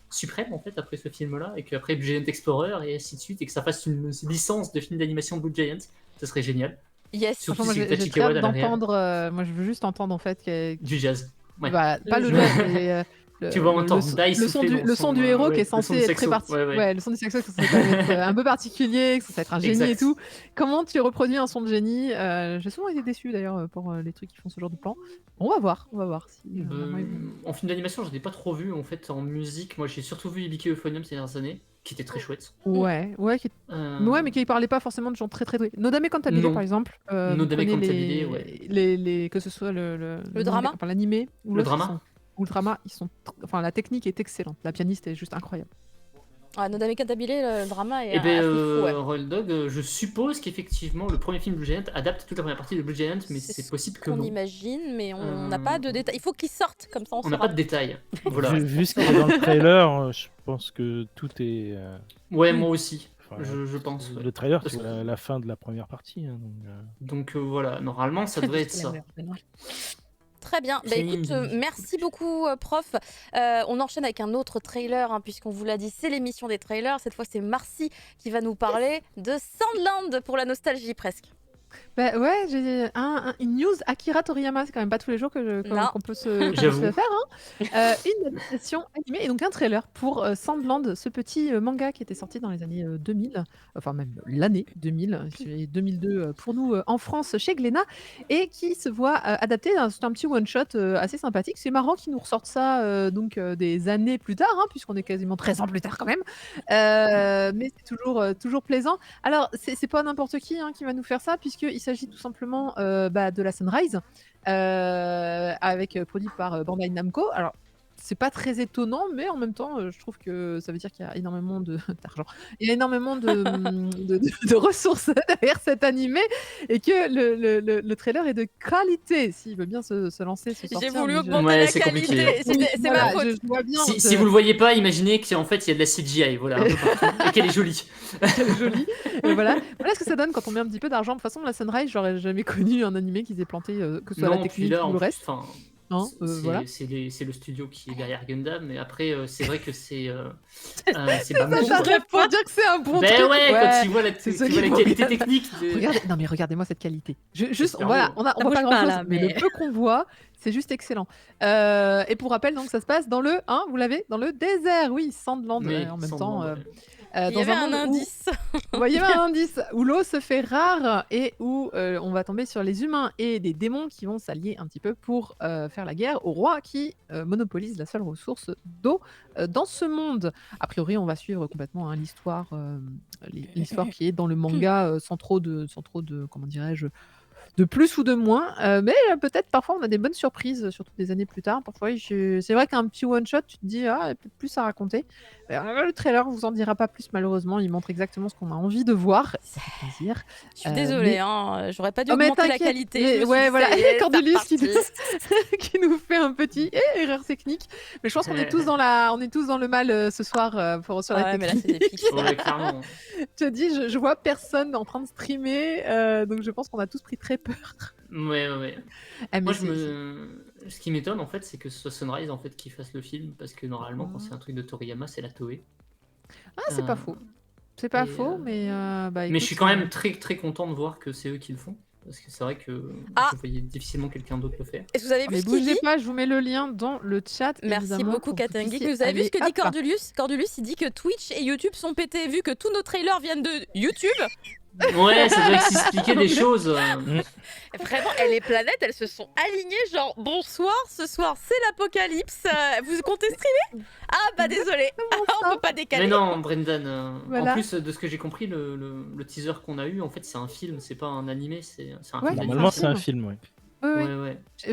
suprême en fait après ce film-là, et qu'après Blue Giant Explorer et ainsi de suite, et que ça fasse une licence de film d'animation Blue Giant, ça serait génial. Yes. Surtout Franchement, moi, si j'ai Tachi très hâte Kawada à la réal. d'entendre. Moi, je veux juste entendre en fait Du jazz. Ouais. bah, pas le jeu. jazz, mais Tu vas entendre Dai souffler le dans son du héros ouais, qui est le son censé du être saxo. très particulier. Ouais. Le son du saxo qui est censé être un peu particulier, qui est censé être un génie et Exact. tout. Comment tu reproduis un son de génie J'ai souvent été déçu d'ailleurs pour les trucs qui font ce genre de plan. On va voir si. vraiment, ils vont- En film d'animation, je n'ai pas trop vu en fait en musique. Moi, j'ai surtout vu Ibiki Euphonium ces dernières années, qui était très chouette. Ouais, mais qui parlait pas forcément de gens très très doués. Nodame Cantabile Non. par exemple. Nodame vous prenez Cantabile, ouais. que ce soit le drama manga, enfin l'animé ou Le l'autre, drama. ils sont- ou le drama, enfin la technique est excellente. La pianiste est juste incroyable. Ah, Nodame Cantabile, le drama est Et ben, assez fou, ouais. Royal Dog, je suppose qu'effectivement le premier film Blue Giant adapte toute la première partie de Blue Giant, mais C'est c'est ce possible que qu'on non. imagine, mais on n'a pas de détails. Il faut qu'ils sortent, comme ça on On n'a saura. pas de détails. Voilà. Vu ce qu'il y a dans le trailer, je pense que tout est. Ouais, Oui. moi aussi. Enfin, Je pense. Ouais. Le trailer, Parce c'est que- la fin de la première partie. Hein, donc, Donc voilà, normalement ça devrait être ça. Très bien. Bah, C'est écoute, une- merci beaucoup, prof. On enchaîne avec un autre trailer, hein, puisqu'on vous l'a dit, c'est l'émission des trailers. Cette fois, c'est Marcy qui va nous parler de Sandland pour la nostalgie presque. Bah ouais, j'ai une news Akira Toriyama, c'est quand même pas tous les jours Non. qu'on peut se J'avoue. faire. Hein. Une adaptation animée et donc un trailer pour Sandland, ce petit manga qui était sorti dans les années 2000, enfin même l'année 2000, c'est 2002 pour nous en France chez Glénat, et qui se voit adapté. C'est un petit one-shot assez sympathique. C'est marrant qu'ils nous ressortent ça des années plus tard, hein, puisqu'on est quasiment 13 ans plus tard quand même. Mais c'est toujours plaisant. Alors, c'est pas n'importe qui qui va nous faire ça, puisqu'il s'agit tout simplement de la Sunrise, produit par Bandai Namco. Alors, c'est pas très étonnant, mais en même temps, je trouve que ça veut dire qu'il y a énormément d'argent. Il y a énormément de ressources derrière cet animé, et que le trailer est de qualité. S'il veut bien se lancer, se J'ai sortir. voulu mais augmenter Ouais, la c'est qualité. compliqué. C'est ma faute. Je vois bien. Si vous le voyez pas, imaginez qu'en fait il y a de la CGI, voilà, un peu partout, et qu'elle est jolie. Quelle est jolie. Et voilà ce que ça donne quand on met un petit peu d'argent. De toute façon, la Sunrise, j'aurais jamais connu un animé qui s'est planté, que ce soit la puis technique là, ou le reste. enfin, Hein, voilà. c'est le studio qui est derrière Gundam, mais après c'est vrai que c'est Ça, Bamboo. quoi. j'arrive pas à dire que c'est un bon Ben truc. ouais, quand tu vois la, c'est tu ça vois qu'il la faut qualité regarder. technique de... Non mais regardez-moi cette qualité. Juste, super voilà, beau. on voit bouge pas pas, grand chose, là, mais mais- le peu qu'on voit, c'est juste excellent. Et pour rappel, donc ça se passe dans le, vous l'avez, dans le désert, oui, Sandland. Mais En même sans temps, demande, ouais. Il y dans avait un monde où- indice. Vous voyez un indice où l'eau se fait rare et où on va tomber sur les humains et des démons qui vont s'allier un petit peu pour faire la guerre au roi qui monopolise la seule ressource d'eau dans ce monde. A priori, on va suivre complètement l'histoire qui est dans le manga sans trop de comment dirais-je, de plus ou de moins, mais peut-être parfois on a des bonnes surprises, surtout des années plus tard. Parfois, c'est vrai qu'un petit one-shot, tu te dis, il y a peut-être plus à raconter. Le trailer vous en dira pas plus, malheureusement. Il montre exactement ce qu'on a envie de voir. Ça fait plaisir. Je suis désolée, mais- hein, j'aurais pas dû Oh, mais augmenter la t'inquiète, qualité. mais Je me suis ouais, dit, voilà, ça y est, Cordulus c'est reparti. qui nous fait un petit erreur technique. Mais je pense qu'on est tous dans le mal ce soir sur la Ouais, mais là, c'est technique. des pics. Ouais, clairement. Je te dis, je vois personne en train de streamer, donc je pense qu'on a tous pris très peur. Ouais. Ah, mais Moi, c'est- ce qui m'étonne en fait, c'est que ce soit Sunrise en fait qui fasse le film, parce que normalement, quand c'est un truc de Toriyama, c'est la Toei. Ah, c'est pas Euh, faux. C'est pas et, faux, mais Mais écoute, je suis quand même très très content de voir que c'est eux qui le font, parce que c'est vrai que Ah. je voyais difficilement quelqu'un d'autre le faire. Est-ce que vous avez vu mais ce qu'il bougez dit? pas, je vous mets le lien dans le chat. Merci évidemment, beaucoup, pour que vous Katangi. puissiez Vous avez vu ce que aller- dit Cordulus? Cordulus, il dit que Twitch et YouTube sont pétés. Vu que tous nos trailers viennent de YouTube, Ouais, ça doit s'expliquer des choses. Vraiment, et les planètes, elles se sont alignées, genre bonsoir, ce soir c'est l'apocalypse. Vous comptez streamer? Ah bah désolé, on peut pas décaler. Mais non, Brendan. Voilà. En plus, de ce que j'ai compris, le teaser qu'on a eu, en fait, c'est un film, c'est pas un animé, c'est un Ouais, film Normalement, d'animation. c'est un film, ouais. Oui, oui.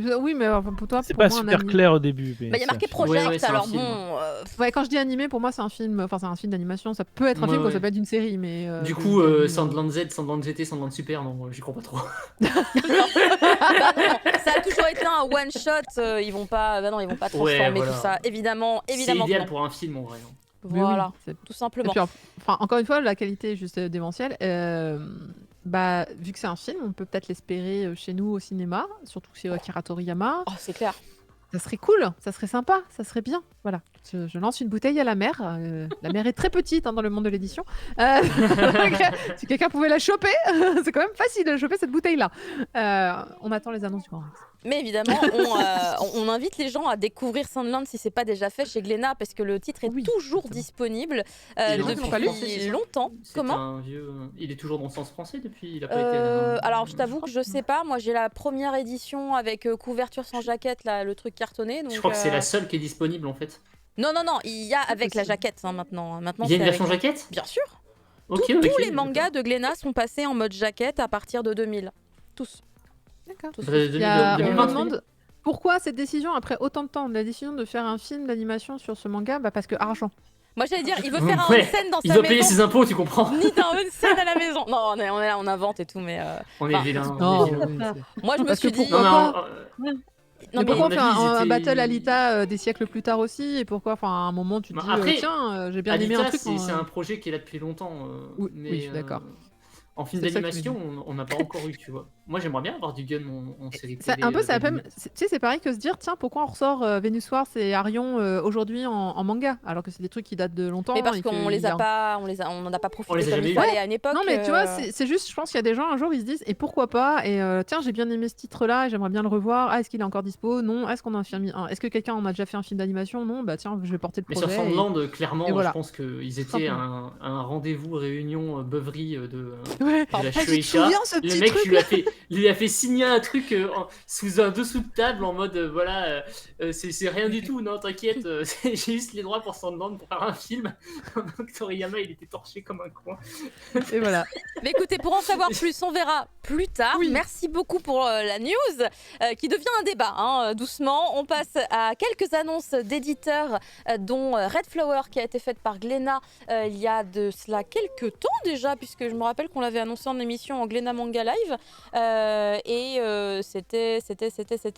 Ouais. Oui, mais enfin, pour toi, C'est pour pas moi, un super anime- clair au début. Mais Bah il y a c'est un marqué film. Project, Ouais, c'est un alors film. bon. Ouais, quand je dis animé, pour moi, c'est un film. Enfin, c'est un film d'animation. Ça peut être un Ouais, film, comme ça ouais. peut être une série, mais. Du bon, coup, animé, Sandland Z, Sandland GT, Sandland Super, non, j'y crois pas trop. Bah non, ça a toujours été un one shot. Ils vont pas, bah non, ils vont pas transformer voilà. tout ça. Évidemment, C'est évidemment que idéal non. pour un film en vrai. Mais oui, Voilà, c'est- tout Et simplement. puis, enfin, encore une fois, la qualité est juste démentielle. Bah, vu que c'est un film, on peut peut-être l'espérer chez nous au cinéma, surtout chez Akira Toriyama. Oh, c'est clair. Ça serait cool, ça serait sympa, ça serait bien. Voilà, je lance une bouteille à la mer. La mer est très petite dans le monde de l'édition. Si quelqu'un pouvait la choper, c'est quand même facile de choper cette bouteille-là. On attend les annonces du Grand Rex. Mais évidemment, on invite les gens à découvrir Sandland si c'est pas déjà fait chez Glénat, parce que le titre est Oui, toujours exactement. disponible Il est pas lu, depuis longtemps. Comment Il est toujours dans le sens français depuis. Il a pas été. Alors je t'avoue que je sais pas, moi j'ai la première édition avec couverture sans jaquette, là, le truc cartonné. Donc, Je crois que c'est la seule qui est disponible en fait. Non, il y a avec la possible. jaquette maintenant. Maintenant Il y a une c'est version avec- jaquette. Bien sûr. Ok, Tous ok, les mangas de Glénat sont passés en mode jaquette à partir de 2000. Tous. D'accord. Tous. d'accord. On me 2020, demande pourquoi cette décision après autant de temps, la décision de faire un film d'animation sur ce manga, bah parce que argent. Moi j'allais dire, il veut faire Ouais, une scène dans il sa doit payer maison. ses impôts, tu comprends. Ni dans une scène à la maison. Non, on est là, on invente et tout, mais On est Enfin, vilain. non, on est vilain. moi je me Parce suis que dit. pourquoi Non, pas mais Non, Mais mais pourquoi on à fait mon avis, un ils étaient- battle Alita des siècles plus tard aussi Et pourquoi, enfin, à un moment, tu te Bah, dis, après, tiens, j'ai bien aimé un Alita, truc. c'est un projet qui est là depuis longtemps. Oui, mais, oui, je suis d'accord. En film C'est ça que je d'animation, on n'a pas encore eu, tu vois. Moi, j'aimerais bien avoir du gun en série C'est télé. un peu, ça d'anime. tu sais, c'est pareil que se dire, tiens, pourquoi on ressort Venus Wars et Arion aujourd'hui en manga, alors que c'est des trucs qui datent de longtemps. Mais parce et qu'on qu'il les y a a- pas, on n'en a pas On profité les a comme jamais il eu. fallait à une époque. Non, mais tu vois, c'est juste, je pense qu'il y a des gens, un jour, ils se disent, et pourquoi pas Et tiens, j'ai bien aimé ce titre-là, et j'aimerais bien le revoir. Ah, est-ce qu'il est encore dispo Non. Est-ce qu'on a est-ce que quelqu'un en a déjà fait un film d'animation Non. Bah tiens, je vais porter le Mais projet. sur Sandland, clairement, et voilà. je pense qu'ils étaient simplement. à un rendez-vous, réunion, beuverie de Ouais. la Ah, tu te Shueisha. souviens ce Le petit mec, truc il lui a fait signer un truc sous un dessous de table en mode voilà, c'est rien du tout, non, t'inquiète, j'ai juste les droits pour Sandland pour faire un film. Donc Toriyama, il était torché comme un coin. Et voilà. Mais écoutez, pour en savoir plus, on verra plus tard. Oui. Merci beaucoup pour la news qui devient un débat, hein, doucement. On passe à quelques annonces d'éditeurs, dont Red Flower qui a été faite par Glénat il y a de cela quelques temps déjà, puisque je me rappelle qu'on l'avait annoncé en émission en Glénat Manga Live.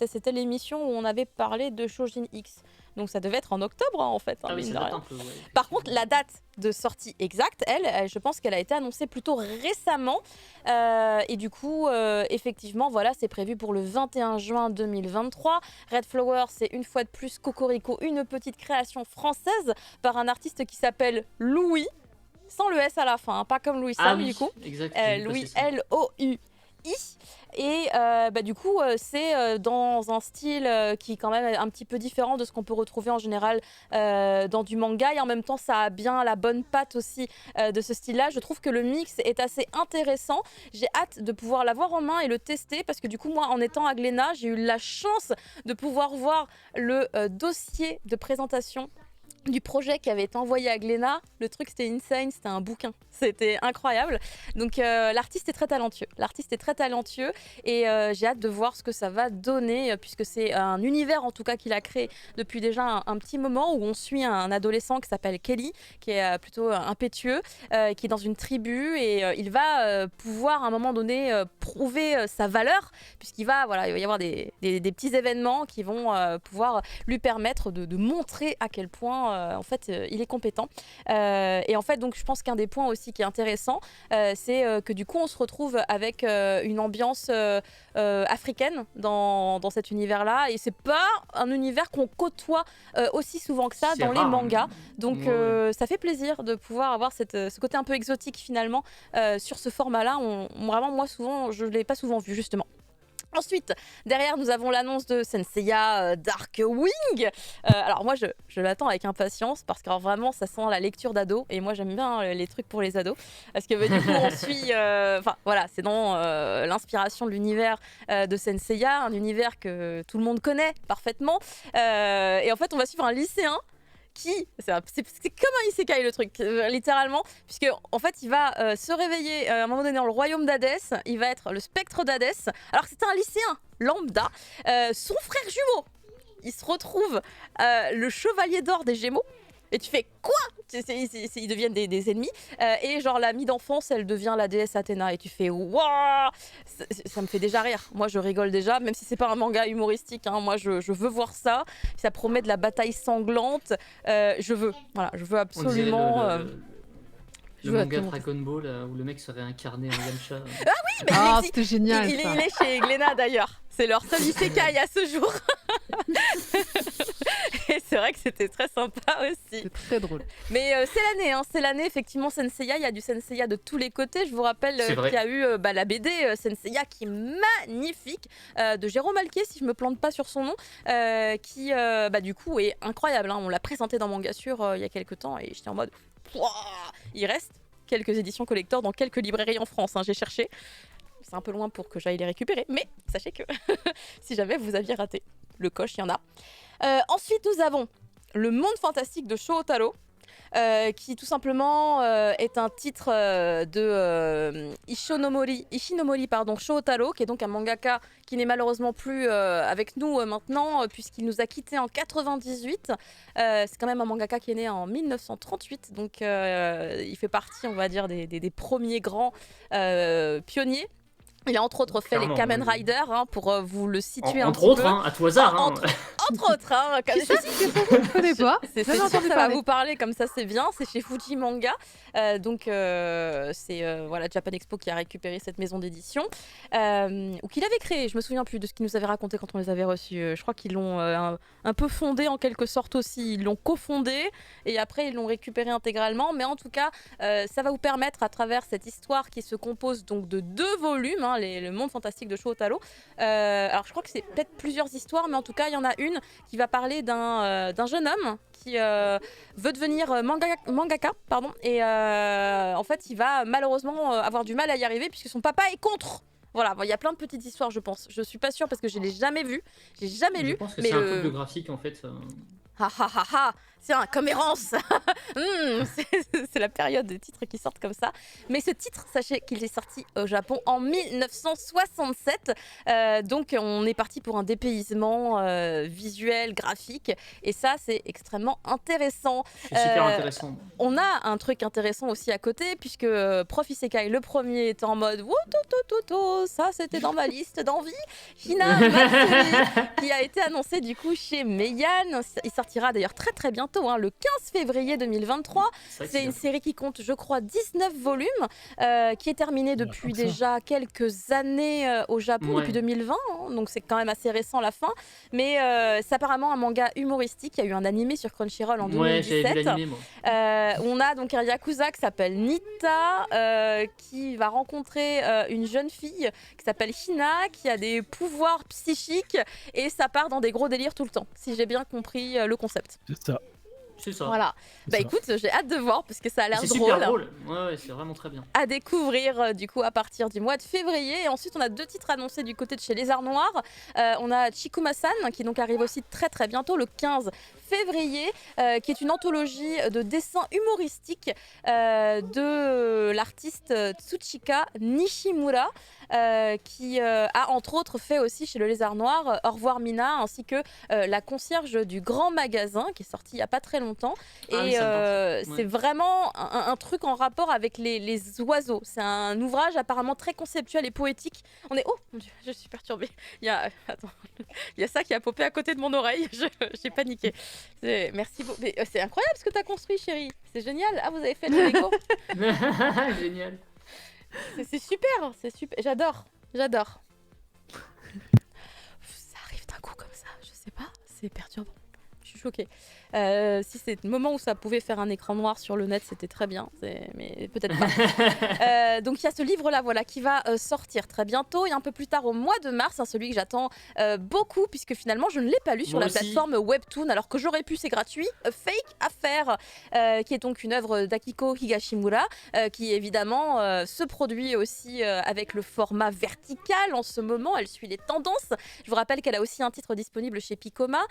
C'était l'émission où on avait parlé de Shojin X. Donc ça devait être en octobre, hein, en fait. hein, Ah oui, mine ça de date rien. un peu. Ouais. Par contre, la date de sortie exacte, je pense qu'elle a été annoncée plutôt récemment. Et du coup, effectivement, voilà, c'est prévu pour le 21 juin 2023. Red Flower, c'est une fois de plus Cocorico, une petite création française par un artiste qui s'appelle Louis, sans le S à la fin, hein, pas comme Louis Sam, oui, du coup. exact. Louis, L-O-U-I. Et du coup, c'est dans un style qui est quand même un petit peu différent de ce qu'on peut retrouver en général dans du manga. Et en même temps, ça a bien la bonne patte aussi de ce style-là. Je trouve que le mix est assez intéressant. J'ai hâte de pouvoir l'avoir en main et le tester parce que du coup, moi, en étant à Glénat, j'ai eu la chance de pouvoir voir le dossier de présentation du projet qui avait été envoyé à Glénat. Le truc, c'était insane, c'était un bouquin. C'était incroyable. Donc l'artiste est très talentueux. Et j'ai hâte de voir ce que ça va donner puisque c'est un univers en tout cas qu'il a créé depuis déjà un petit moment où on suit un adolescent qui s'appelle Kelly, qui est plutôt impétueux, qui est dans une tribu et il va pouvoir à un moment donné prouver sa valeur puisqu'il va, voilà, il va y avoir des petits événements qui vont pouvoir lui permettre de montrer à quel point en fait il est compétent. Et en fait, donc je pense qu'un des points aussi qui est intéressant, c'est que du coup on se retrouve avec une ambiance africaine dans cet univers-là. Et c'est pas un univers qu'on côtoie aussi souvent que ça C'est dans les rare, mangas. hein. Donc Ouais. ça fait plaisir de pouvoir avoir ce côté un peu exotique finalement sur ce format-là. Vraiment, moi souvent, je ne l'ai pas souvent vu justement. Ensuite, derrière, nous avons l'annonce de Senseiya Darkwing. Alors moi, je l'attends avec impatience parce que alors, vraiment, ça sent la lecture d'ado. Et moi, j'aime bien les trucs pour les ados. Parce que du coup, on suit... Enfin, voilà, c'est dans l'inspiration de l'univers de Senseiya, un univers que tout le monde connaît parfaitement. Et en fait, on va suivre un lycéen qui, c'est comme un isekai le truc, littéralement, puisque en fait il va se réveiller à un moment donné dans le royaume d'Hadès, il va être le spectre d'Hadès, alors que c'était un lycéen lambda, son frère jumeau, il se retrouve le chevalier d'or des Gémeaux, et tu fais quoi? Ils deviennent des ennemis, et genre l'amie d'enfance elle devient la déesse Athéna, et tu fais waouh, ça me fait déjà rire. Moi je rigole déjà, même si c'est pas un manga humoristique, hein. Moi je veux voir ça. Ça promet de la bataille sanglante. Je veux absolument. Le manga Dragon Ball où le mec se réincarnait en Yamcha. C'était génial. Il est chez Glénat d'ailleurs. C'est leur seul isekai à ce jour. Et c'est vrai que c'était très sympa aussi. C'est très drôle. Mais c'est l'année effectivement Senseiya, il y a du Senseiya de tous les côtés. Je vous rappelle qu'il y a eu la BD Senseiya qui est magnifique, de Jérôme Alquier si je me plante pas sur son nom, qui du coup est incroyable, hein. On l'a présenté dans Mangasure il y a quelques temps et j'étais en mode Pouah, il reste quelques éditions collector dans quelques librairies en France, hein, j'ai cherché. C'est un peu loin pour que j'aille les récupérer, mais sachez que si jamais vous aviez raté le coche, il y en a. Ensuite, nous avons Le Monde Fantastique de Shōtaro, qui tout simplement est un titre de Ishinomori Shōtaro, qui est donc un mangaka qui n'est malheureusement plus avec nous maintenant, puisqu'il nous a quittés en 98. C'est quand même un mangaka qui est né en 1938, donc il fait partie, on va dire, des premiers grands pionniers. Il a entre autres fait les Kamen Rider, hein, pour vous le situer un petit peu. Entre autres, hein, à tout hasard. Hein. Entre autres, hein. Je ne connais pas. C'est sûr que ça va vous parler, comme ça c'est bien. C'est chez Fuji Manga. Donc c'est Japan Expo qui a récupéré cette maison d'édition. Ou qu'il avait créé, je me souviens plus de ce qu'ils nous avaient raconté quand on les avait reçus. Je crois qu'ils l'ont un peu fondé en quelque sorte aussi. Ils l'ont cofondé et après ils l'ont récupéré intégralement. Mais en tout cas, ça va vous permettre à travers cette histoire qui se compose donc de 2 volumes, hein, le Monde Fantastique de Shōtaro. Alors je crois que c'est peut-être plusieurs histoires, mais en tout cas il y en a une qui va parler d'un jeune homme qui veut devenir mangaka, et en fait il va malheureusement avoir du mal à y arriver puisque son papa est contre. Voilà, il y a plein de petites histoires, je pense. Je suis pas sûre parce que je l'ai jamais vu, j'ai jamais lu. Je pense que c'est un peu biographique en fait. C'est un commérence. C'est la période des titres qui sortent comme ça. Mais ce titre, sachez qu'il est sorti au Japon en 1967. Donc on est parti pour un dépaysement visuel, graphique. Et ça, c'est extrêmement intéressant. C'est super intéressant. On a un truc intéressant aussi à côté, puisque Prof Isekai, le premier, est en mode ça c'était dans ma liste d'envie. Hina Matsuri, qui a été annoncé du coup chez Meian. Il sortira d'ailleurs très très bientôt, hein, le 15 février 2023. C'est une série qui compte, je crois, 19 volumes, qui est terminée depuis déjà quelques années au Japon, depuis 2020. Hein, donc c'est quand même assez récent la fin. Mais c'est apparemment un manga humoristique. Il y a eu un animé sur Crunchyroll en 2017. J'avais vu l'animé, moi. On a donc un yakuza qui s'appelle Nita, qui va rencontrer une jeune fille qui s'appelle Hina, qui a des pouvoirs psychiques, et ça part dans des gros délires tout le temps, si j'ai bien compris le concept. C'est ça. C'est ça. Voilà. Écoute, j'ai hâte de voir parce que ça a l'air drôle. C'est super drôle. Ouais, c'est vraiment très bien. À découvrir du coup à partir du mois de février. Et ensuite, on a 2 titres annoncés du côté de chez Lézard Noir. On a Chikuma-san qui donc arrive aussi très très bientôt, le 15 février, qui est une anthologie de dessins humoristiques de l'artiste Tsuchika Nishimura, qui a entre autres fait aussi chez le Lézard Noir Au revoir Mina, ainsi que la concierge du Grand Magasin, qui est sorti il n'y a pas très longtemps. Et c'est vraiment un truc en rapport avec les oiseaux. C'est un ouvrage apparemment très conceptuel et poétique. On est... Oh mon Dieu, je suis perturbée. Il y a ça qui a popé à côté de mon oreille. J'ai paniqué. Merci beaucoup. C'est incroyable ce que tu as construit, chérie. C'est génial. Ah, vous avez fait le Lego. Génial. C'est super. J'adore. Ça arrive d'un coup comme ça. Je sais pas. C'est perturbant. Je choquée. Si c'est le moment où ça pouvait faire un écran noir sur le net, c'était très bien, mais peut-être pas. Donc il y a ce livre-là voilà, qui va sortir très bientôt et un peu plus tard au mois de mars, hein, celui que j'attends beaucoup puisque finalement je ne l'ai pas lu sur Moi la aussi. plateforme Webtoon alors que j'aurais pu, c'est gratuit. Fake Affair, qui est donc une œuvre d'Akiko Higashimura qui évidemment se produit aussi avec le format vertical en ce moment. Elle suit les tendances. Je vous rappelle qu'elle a aussi un titre disponible chez Picoma.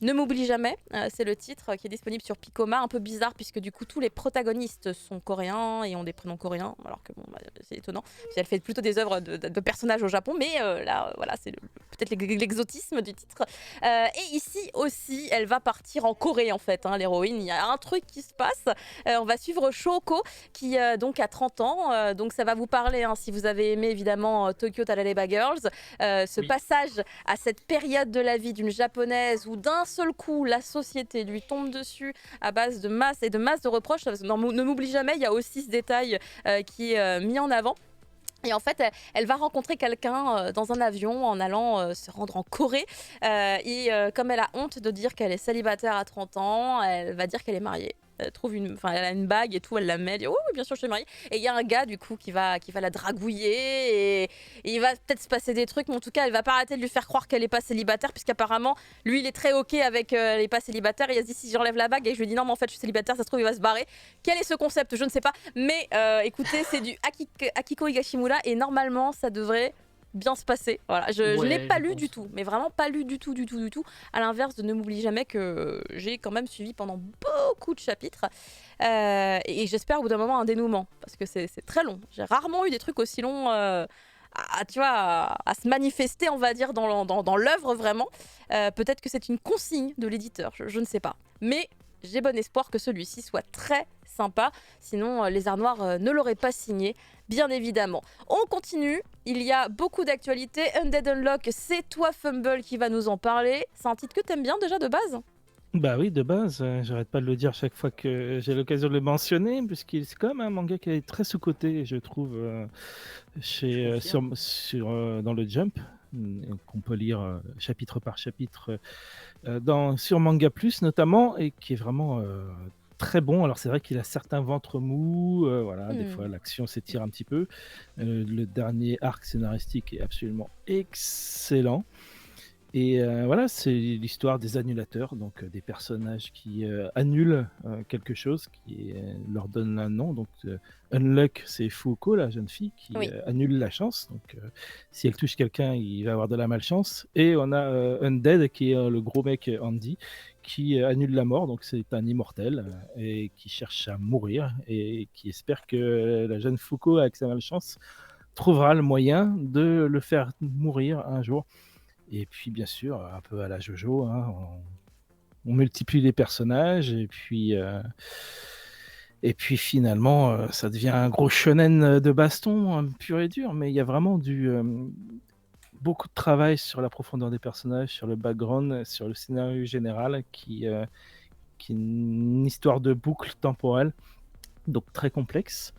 Ne m'oublie jamais, c'est le titre qui est disponible sur Picoma, un peu bizarre puisque du coup tous les protagonistes sont coréens et ont des prénoms coréens, alors que bon, c'est étonnant. Puis elle fait plutôt des œuvres de personnages au Japon, mais là, voilà, c'est peut-être l'exotisme du titre. Et ici aussi, elle va partir en Corée en fait, hein, l'héroïne. Il y a un truc qui se passe. On va suivre Shoko qui donc a 30 ans, donc ça va vous parler hein, si vous avez aimé évidemment Tokyo Tarareba Girls, ce Oui. passage à cette période de la vie d'une japonaise où d'un seul coup la société lui tombe dessus à base de masse et de masse de reproches. Non, ne m'oublie jamais, il y a aussi ce détail qui est mis en avant. Et en fait, elle va rencontrer quelqu'un dans un avion en allant se rendre en Corée. Et comme elle a honte de dire qu'elle est célibataire à 30 ans, elle va dire qu'elle est mariée. Elle a une bague et tout, elle la met, elle dit oh oui bien sûr je suis mariée. Et il y a un gars du coup qui va la dragouiller et il va peut-être se passer des trucs, mais en tout cas elle va pas arrêter de lui faire croire qu'elle est pas célibataire puisqu'apparemment lui il est très ok avec elle est pas célibataire et il se dit si j'enlève la bague et je lui dis non mais en fait je suis célibataire, ça se trouve il va se barrer. Quel est ce concept? Je ne sais pas, mais écoutez c'est du Akiko Higashimura et normalement ça devrait bien se passer. Voilà, je Ouais, l'ai pas je lu pense. du tout, mais vraiment pas lu du tout, à l'inverse de Ne m'oublie jamais que j'ai quand même suivi pendant beaucoup de chapitres. Et j'espère au bout d'un moment un dénouement, parce que c'est très long. J'ai rarement eu des trucs aussi longs tu vois, à se manifester, on va dire, dans l'œuvre vraiment. Peut-être que c'est une consigne de l'éditeur, je ne sais pas. Mais j'ai bon espoir que celui-ci soit très sympa, sinon les Arts Noirs ne l'auraient pas signé, bien évidemment. On continue, il y a beaucoup d'actualités. Undead Unlock, c'est toi Fumble qui va nous en parler. C'est un titre que t'aimes bien déjà de base? Bah oui, de base, j'arrête pas de le dire chaque fois que j'ai l'occasion de le mentionner, puisqu'il c'est quand même un manga qui est très sous-coté, je trouve, Je confirme. dans le Jump, qu'on peut lire chapitre par chapitre sur Manga Plus notamment, et qui est vraiment très bon. Alors c'est vrai qu'il a certains ventres mous, voilà, des fois l'action s'étire un petit peu. Le dernier arc scénaristique est absolument excellent. Et voilà, c'est l'histoire des annulateurs, donc des personnages qui annulent quelque chose, qui leur donne un nom. Donc Unluck, c'est Fuuko, la jeune fille, qui Oui. annule la chance. Donc si elle touche quelqu'un, il va avoir de la malchance. Et on a Undead, qui est le gros mec Andy, qui annule la mort. Donc c'est un immortel et qui cherche à mourir et qui espère que la jeune Fuuko, avec sa malchance, trouvera le moyen de le faire mourir un jour. Et puis, bien sûr, un peu à la Jojo, hein, on multiplie les personnages et puis finalement, ça devient un gros shonen de baston pur et dur. Mais il y a vraiment beaucoup de travail sur la profondeur des personnages, sur le background, sur le scénario général, qui est une histoire de boucle temporelle, donc très complexe.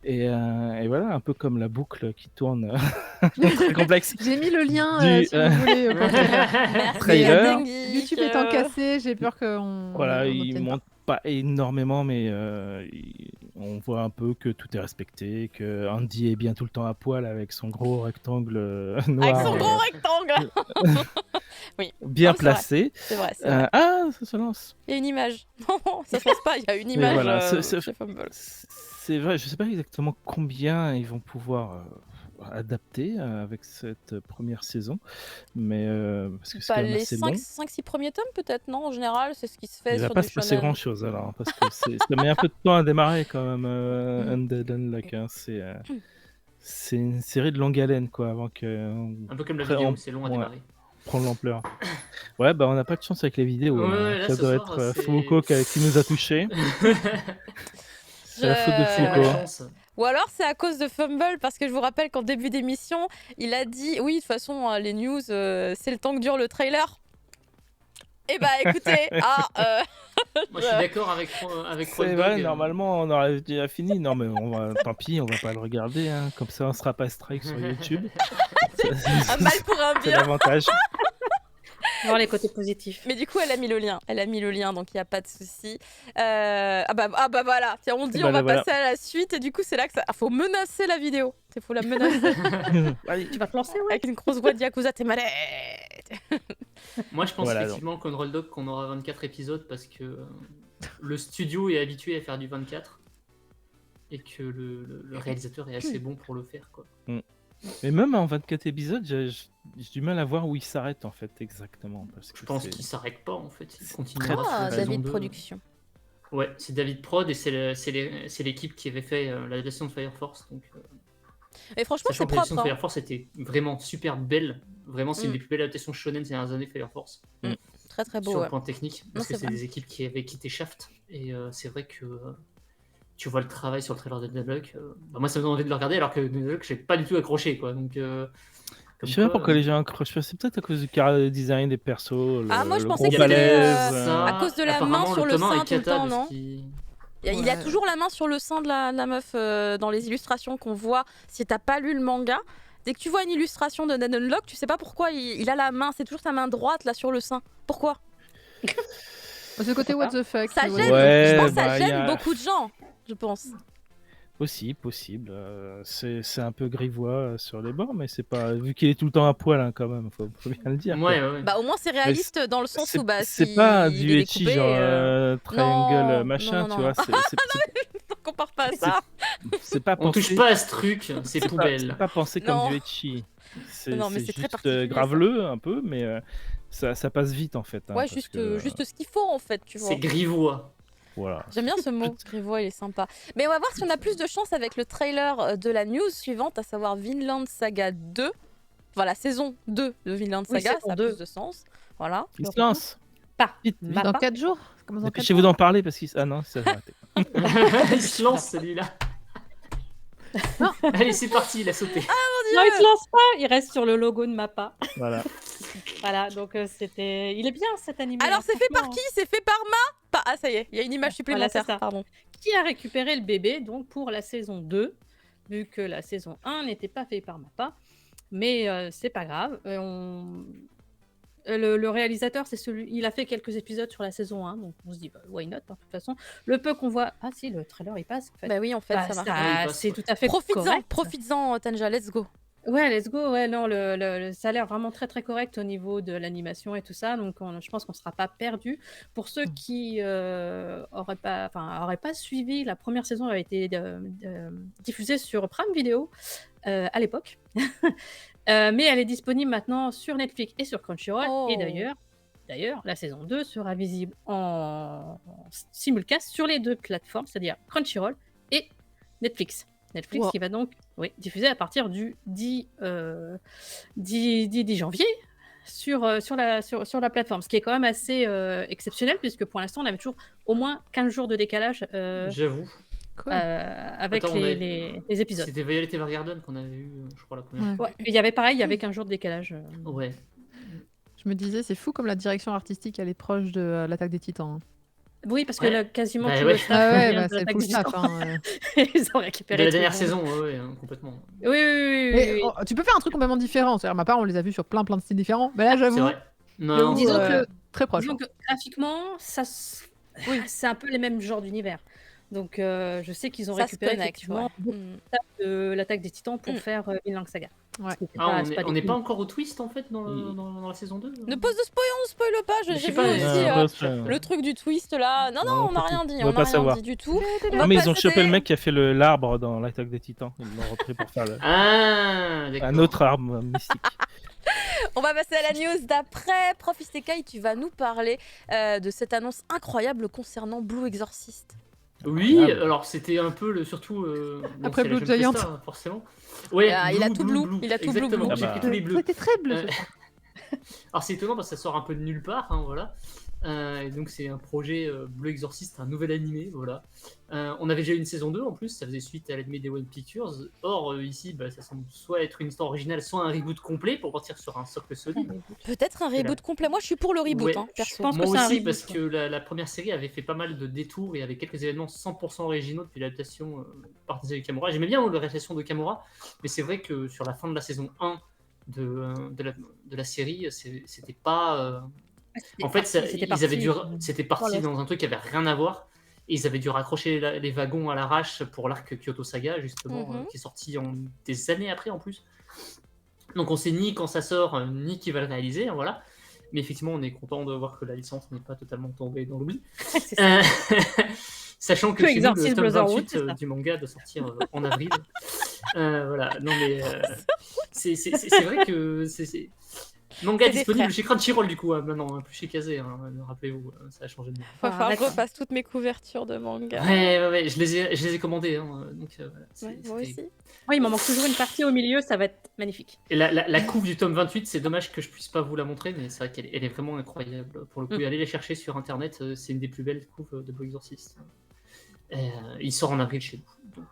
Et voilà, un peu comme la boucle qui tourne très complexe. J'ai mis le lien Du, si vous voulez. Merci Trailer. à Dengi. YouTube étant cassé, j'ai peur qu'on. Voilà, on il obtienne pas. monte pas énormément, mais on voit un peu que tout est respecté, que Andy est bien tout le temps à poil avec son gros rectangle noir, Avec son gros rectangle. Oui, bien non, c'est vrai. placé. C'est vrai, c'est vrai. Ah, ça se lance. Il y a une image. Non, ça se lance pas, il y a une Mais image voilà, chez Fumble. c'est vrai, je sais pas exactement combien ils vont pouvoir adapter avec cette première saison, mais parce que c'est quand même Les assez long. 5-6 premiers tomes peut-être, non? En général, c'est ce qui se fait Il va sur pas du se passer shonen. grand chose alors, parce que ça met un peu de temps à démarrer quand même. Undead Unluck, hein, c'est une série de longue haleine quoi, avant que Un peu comme la Après, vidéo, on- c'est long à ouais. démarrer. prendre l'ampleur. Ouais, bah on n'a pas de chance avec les vidéos. Ouais, Là. là, Ça ce doit soir, être c'est- Fuuko qui nous a touchés. C'est la faute de C'est la Fuuko. malchance. Ou alors c'est à cause de Fumble, parce que je vous rappelle qu'en début d'émission, il a dit oui, de toute façon, les news, c'est le temps que dure le trailer. Eh bah écoutez, Moi, je suis d'accord avec C'est Roll vrai, Dog. normalement on aurait déjà fini. Non, mais tant pis, on va pas le regarder. Hein. Comme ça, on sera pas strike sur YouTube. un mal pour un C'est bien. l'avantage. voir les côtés positifs. Mais du coup, elle a mis le lien. Elle a mis le lien, donc il n'y a pas de souci. Ah bah voilà. Tiens, on dit, on va Voilà. passer à la suite. Et du coup, c'est là que ça. Ah, faut menacer la vidéo. Faut la menacer Allez. Tu vas te lancer, ouais. avec une grosse voix de Yakuza. T'es malade. Moi, je pense Voilà, effectivement qu'on Roll Dog qu'on aura 24 épisodes parce que le studio est habitué à faire du 24 et que le réalisateur est assez bon pour le faire, quoi. Mais même en 24 épisodes, j'ai du mal à voir où il s'arrête en fait exactement. Parce que Je pense c'est- qu'il s'arrête pas en fait. Il c'est continuera sur Ah, la saison David 2. Production. Ouais, c'est David Prod et c'est l'équipe qui avait fait l'adaptation de Fire Force. Donc, Et franchement, sachant c'est que l'adaptation propre. de Fire Force était vraiment super belle. Vraiment, c'est une Mm. des plus belles adaptations shonen ces dernières années, Fire Force. Très très beau. Sur Ouais. le plan technique, parce Non, que c'est c'est vrai. des équipes qui avaient quitté Shaft. Et c'est vrai que tu vois le travail sur le trailer de Deadlock. Moi, ça me donne envie de le regarder alors que Deadlock, j'ai pas du tout accroché, quoi. Donc, Je sais pas pourquoi les gens accrochent pas. C'est peut-être à cause du design des persos. Ah, moi, je le pensais gros que c'était, balèze, à cause de la main apparemment, sur le tome un sein est tout le cata temps, de non ce qui- Il a Ouais. toujours la main sur le sein de la meuf dans les illustrations qu'on voit. Si t'as pas lu le manga, dès que tu vois une illustration de Dead Unlock, tu sais pas pourquoi il a la main. C'est toujours sa main droite là sur le sein. Pourquoi? C'est le côté what the fuck. Ça ouais. gêne. Ouais, Je pense que ça bah, gêne y a- beaucoup de gens. Je pense. Possible. C'est un peu grivois sur les bords, mais c'est pas. Vu qu'il est tout le temps à poil, hein, quand même, faut bien le dire. quoi. Ouais. Bah au moins c'est réaliste dans le sens où bah c'est si pas il du est ecchi découpé, genre triangle non, machin, non, tu non. vois. on compare pas à ça. C'est pas On pensé. touche pas à ce truc, c'est C'est poubelle. pas pensé comme Non. du ecchi. Non, mais c'est très juste particulier, graveleux un peu, mais ça passe vite en fait. hein, Ouais, parce que, juste ce qu'il faut en fait, tu vois. C'est grivois. Voilà. J'aime bien ce mot, grivois, il est sympa. Mais on va voir si on a plus de chance avec le trailer de la news suivante, à savoir Vinland Saga 2. Voilà, saison 2 de Vinland Oui, Saga, saison ça a 2. plus de sens. Voilà. Il se lance. Pas. Vite, Dans Mappa. 4 jours. Comment dans 4 Dépêchez-vous d'en parler parce qu'il. Ah non, ça va arrêter. Il se lance celui-là. Non. Allez, c'est parti, il a sauté. Non, il se lance pas, il reste sur le logo de Mappa. Voilà. Voilà, donc c'était. Il est bien cet animé. Alors hein, c'est fait par franchement. qui? C'est fait par Ah ça y est, il y a une image Voilà, c'est supplémentaire, ça. pardon. Qui a récupéré le bébé donc pour la saison 2, vu que la saison 1 n'était pas faite par Mappa. Mais c'est pas grave. Le réalisateur, c'est celui. Il a fait quelques épisodes sur la saison 1, donc on se dit bah, why not, hein, de toute façon. Le peu qu'on voit. Ah si, le trailer il passe en fait. Bah oui, en fait, Bah, ça marche. Ouais, il passe, c'est ouais. tout à fait Profites-en, correct. profites-en, Tanja, let's go. Ouais, let's go. Ouais, non, ça a l'air vraiment très très correct au niveau de l'animation et tout ça. Donc, je pense qu'on ne sera pas perdu. Pour ceux qui auraient pas suivi, la première saison avait été diffusée sur Prime Video à l'époque. Mais elle est disponible maintenant sur Netflix et sur Crunchyroll. Oh. Et d'ailleurs, la saison 2 sera visible en simulcast sur les deux plateformes, c'est-à-dire Crunchyroll et Netflix. Netflix Wow. qui va donc diffuser à partir du 10 janvier sur la plateforme, ce qui est quand même assez exceptionnel puisque pour l'instant on avait toujours au moins 15 jours de décalage J'avoue. Cool. avec Attends, on avait- les épisodes. C'était Violet Evergarden qu'on avait eu, je crois, la première Ouais. fois. Ouais, il y avait pareil, il y avait 15 jours de décalage. Ouais. Je me disais, c'est fou comme la direction artistique, elle est proche de l'attaque des titans. hein. Oui, parce que Ouais. là, quasiment Bah tout ouais. le staff Ah ouais, vient bah, de c'est le l'Attaque full des staff. Titans. hein. Ils ont De récupéré la tout le dernière monde. saison, ouais, complètement. Oui. Mais, tu peux faire un truc complètement différent. C'est-à-dire, ma part, on les a vus sur plein de styles différents. Mais là, C'est j'avoue, vrai. Non, le non, ou, disons c'est- que- très proche. Disons que graphiquement, c'est un peu les mêmes genres d'univers. Donc, je sais qu'ils ont Ça se récupéré connecte, effectivement ouais. beaucoup de l'attaque des titans pour Mm. faire Vinland Saga. Ouais. Ce qui était Ah, c'est on n'est des- pas encore au twist en fait dans, Il- dans la saison 2. Ne pose de spoil, on ne spoil pas. Je J'ai sais vu pas, aussi ouais. le truc du twist là. Non, Non, on n'a pas rien tout. dit. On va On pas n'a rien savoir. dit du tout. On Non, va mais ils ont passer- chopé le mec qui a fait l'arbre dans l'attaque des titans. Ils l'ont repris pour faire Ah, d'accord. un autre arbre mystique. On va passer à la news d'après. Prof Isekai, tu vas nous parler de cette annonce incroyable concernant Blue Exorcist. Oui, Incroyable. alors c'était un peu surtout. Après c'est la Blue jeune Giant. Presta, forcément. Ouais, Il a tout blue, il a tout blue, exactement, blue. j'ai Ah pris bah. tous les bleus. C'était très bleu. Euh, Alors c'est étonnant parce que ça sort un peu de nulle part, hein, voilà. Et donc c'est un projet Blue Exorcist, un nouvel animé, voilà. On avait déjà eu une saison 2 en plus, ça faisait suite à l'animé des One Pictures. Or ici, bah, ça semble soit être une histoire originale, soit un reboot complet pour partir sur un socle solide. Peut-être un reboot complet. Moi, je suis pour le reboot, Ouais, hein, je perso. pense Moi que c'est un aussi, reboot, parce quoi. que la première série avait fait pas mal de détours et avait quelques événements 100% originaux depuis l'adaptation par Tezuka Kamura. J'aimais bien la réalisation de Kamura, mais c'est vrai que sur la fin de la saison 1, de la série, c'était pas. En fait, c'était c'était parti dans un truc qui avait rien à voir. Et ils avaient dû raccrocher les wagons à l'arrache pour l'arc Kyoto Saga, justement, qui est sorti des années après en plus. Donc on sait ni quand ça sort, ni qui va le réaliser, hein, voilà. Mais effectivement, on est content de voir que la licence n'est pas totalement tombée dans l'oubli. C'est ça. Sachant que Que chez nous, le Exorcist tome Brotherhood, 28 c'est ça. du manga doit sortir en avril. Voilà, non mais c'est vrai que manga C'est des disponible frères. chez Crunchyroll du coup, maintenant, plus chez Kazé, hein, rappelez-vous, ça a changé de nom. Va falloir que je d'accord. refasse toutes mes couvertures de manga. Ouais, je les ai commandées, hein, donc voilà, Ouais, moi c'était- aussi. Oui, il m'en manque toujours une partie au milieu, ça va être magnifique. Et la couve du tome 28, c'est dommage que je puisse pas vous la montrer, mais c'est vrai qu'elle est vraiment incroyable. Pour le coup, allez la chercher sur internet, c'est une des plus belles couves de Blue Exorcist. Il sort en avril chez nous.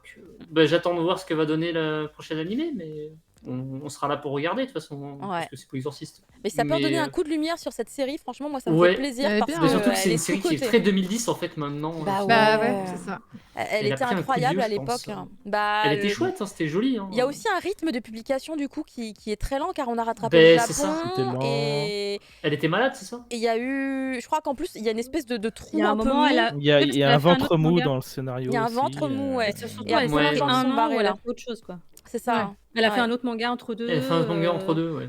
Donc, j'attends de voir ce que va donner la prochaine animée, mais on sera là pour regarder de toute façon, parce que c'est Blue Exorcist. Mais ça peut Mais, redonner un coup de lumière sur cette série, franchement, moi ça me ouais. fait plaisir Elle est parce bien, que Mais surtout que elle c'est une est série qui est sous-cotée. très 2010 en fait maintenant. Bah Bah ouais. ouais, c'est ça. Elle Elle a était pris un coup de incroyable vieux, à je pense. l'époque. Bah, Elle était chouette, hein, c'était joli. Hein. Il y a aussi un rythme de publication du coup qui est très lent car on a rattrapé le Ben, Japon c'est ça. C'était lent. et Elle était malade, c'est ça il y a eu, je crois qu'en plus il y a une espèce de trou Il y a un peu moment, mou. elle a. Il y a, Oui, il parce y a qu'elle un a fait un ventre autre mou manga. dans le scénario. Il y a un aussi, ventre mou, ouais. Et surtout, Et elle après, s'est plein de pris gens un sont an barrés où elle a là. fait autre chose, quoi. C'est ça. Elle a fait Ouais. un autre manga entre deux. Elle a fait un manga entre deux, ouais.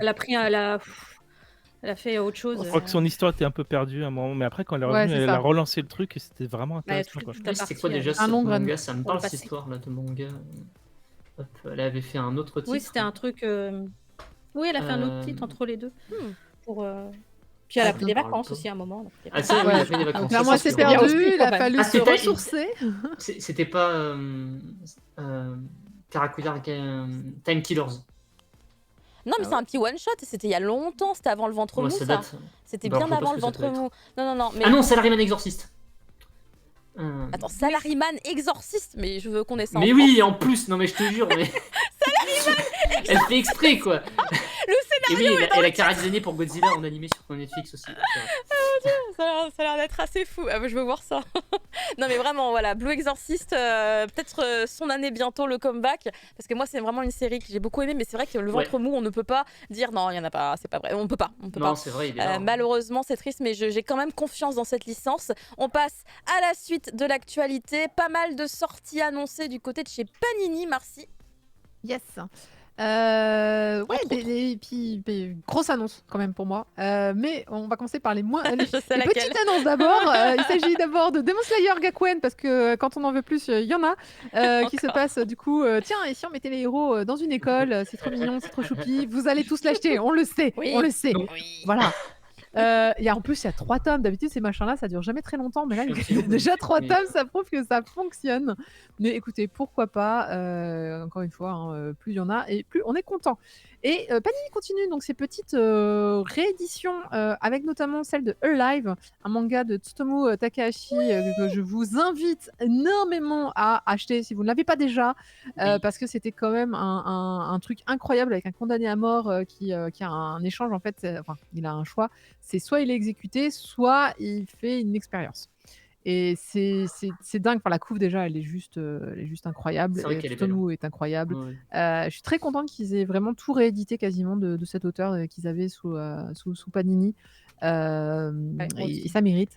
Elle a fait autre chose. Je crois que son histoire était un peu perdue à un moment, mais après, quand elle est Ouais, revenue, c'est elle ça. a relancé le truc et c'était vraiment Bah, intéressant. tout- quoi. tout Oui, à c'était partie, quoi déjà Un ce long run. manga? Ça me Pour parle le cette passé. histoire là de manga. Hop, elle avait fait un autre titre. Oui, c'était un truc. Oui, elle a fait un autre titre entre les deux. Pour. Puis elle a Ah, pris ça des me parle vacances pas. aussi à un moment. Ah, ça, oui, il a Ouais. fait des vacances. Donc Ça, clairement, ça, elle s'est c'était bien perdue, aussi, il a quand même. fallu Ah, se c'était- ressourcer. C'était pas Karakuya Time Killers. Non mais c'est un petit one shot, c'était il y a longtemps, c'était avant le ventre Ouais, mou ça ça. date. C'était Bah, bien je vois pas avant ce le que ça ventre peut être. mou. Non mais Ah non, Salaryman Exorcist. attends, Salaryman Exorcist, mais je veux qu'on ait ça. Mais en oui, France. en plus, non mais je te jure, mais. Elle fait exprès quoi. Et oui, elle a cara-designé pour Godzilla en animé sur Netflix aussi. Ça a l'air d'être assez fou. Ah, bah, je veux voir ça. Non mais vraiment, voilà, Blue Exorcist, peut-être son année bientôt le comeback, parce que moi c'est vraiment une série que j'ai beaucoup aimée, mais c'est vrai que le ventre mou, on ne peut pas dire non, il y en a pas, c'est pas vrai, on peut pas. Non, c'est vrai, il est là. Malheureusement, c'est triste, mais j'ai quand même confiance dans cette licence. On passe à la suite de l'actualité. Pas mal de sorties annoncées du côté de chez Panini, Marcy. Yes. Ouais, puis grosse annonce quand même pour moi. Mais on va commencer par les moins. Les Je sais laquelle. petites annonces d'abord. Il s'agit d'abord de Demon Slayer Gakuen parce que quand on en veut plus, il y en a qui se passe du coup. Tiens, et si on mettait les héros dans une école, c'est trop mignon, c'est trop choupi. Vous allez tous l'acheter, on le sait, Oui. on le sait. Oui. Voilà. En plus, il y a 3 tomes. D'habitude, ces machins-là, ça dure jamais très longtemps. Mais là, il y a déjà 3 tomes, ça prouve que ça fonctionne. Mais écoutez, pourquoi pas. Encore une fois, hein, plus il y en a et plus on est content. Et Panini continue donc ces petites rééditions avec notamment celle de Alive, un manga de Tsutomu Takahashi que je vous invite énormément à acheter si vous ne l'avez pas déjà, parce que c'était quand même un truc incroyable avec un condamné à mort qui a un échange en fait. Enfin, il a un choix. C'est soit il est exécuté, soit il fait une expérience. Et c'est dingue. Enfin, la couve déjà, elle est juste incroyable. C'est vrai qu'elle est Tsutomu est incroyable. Ouais. Je suis très contente qu'ils aient vraiment tout réédité quasiment de cet auteur qu'ils avaient sous Panini. Et ça mérite.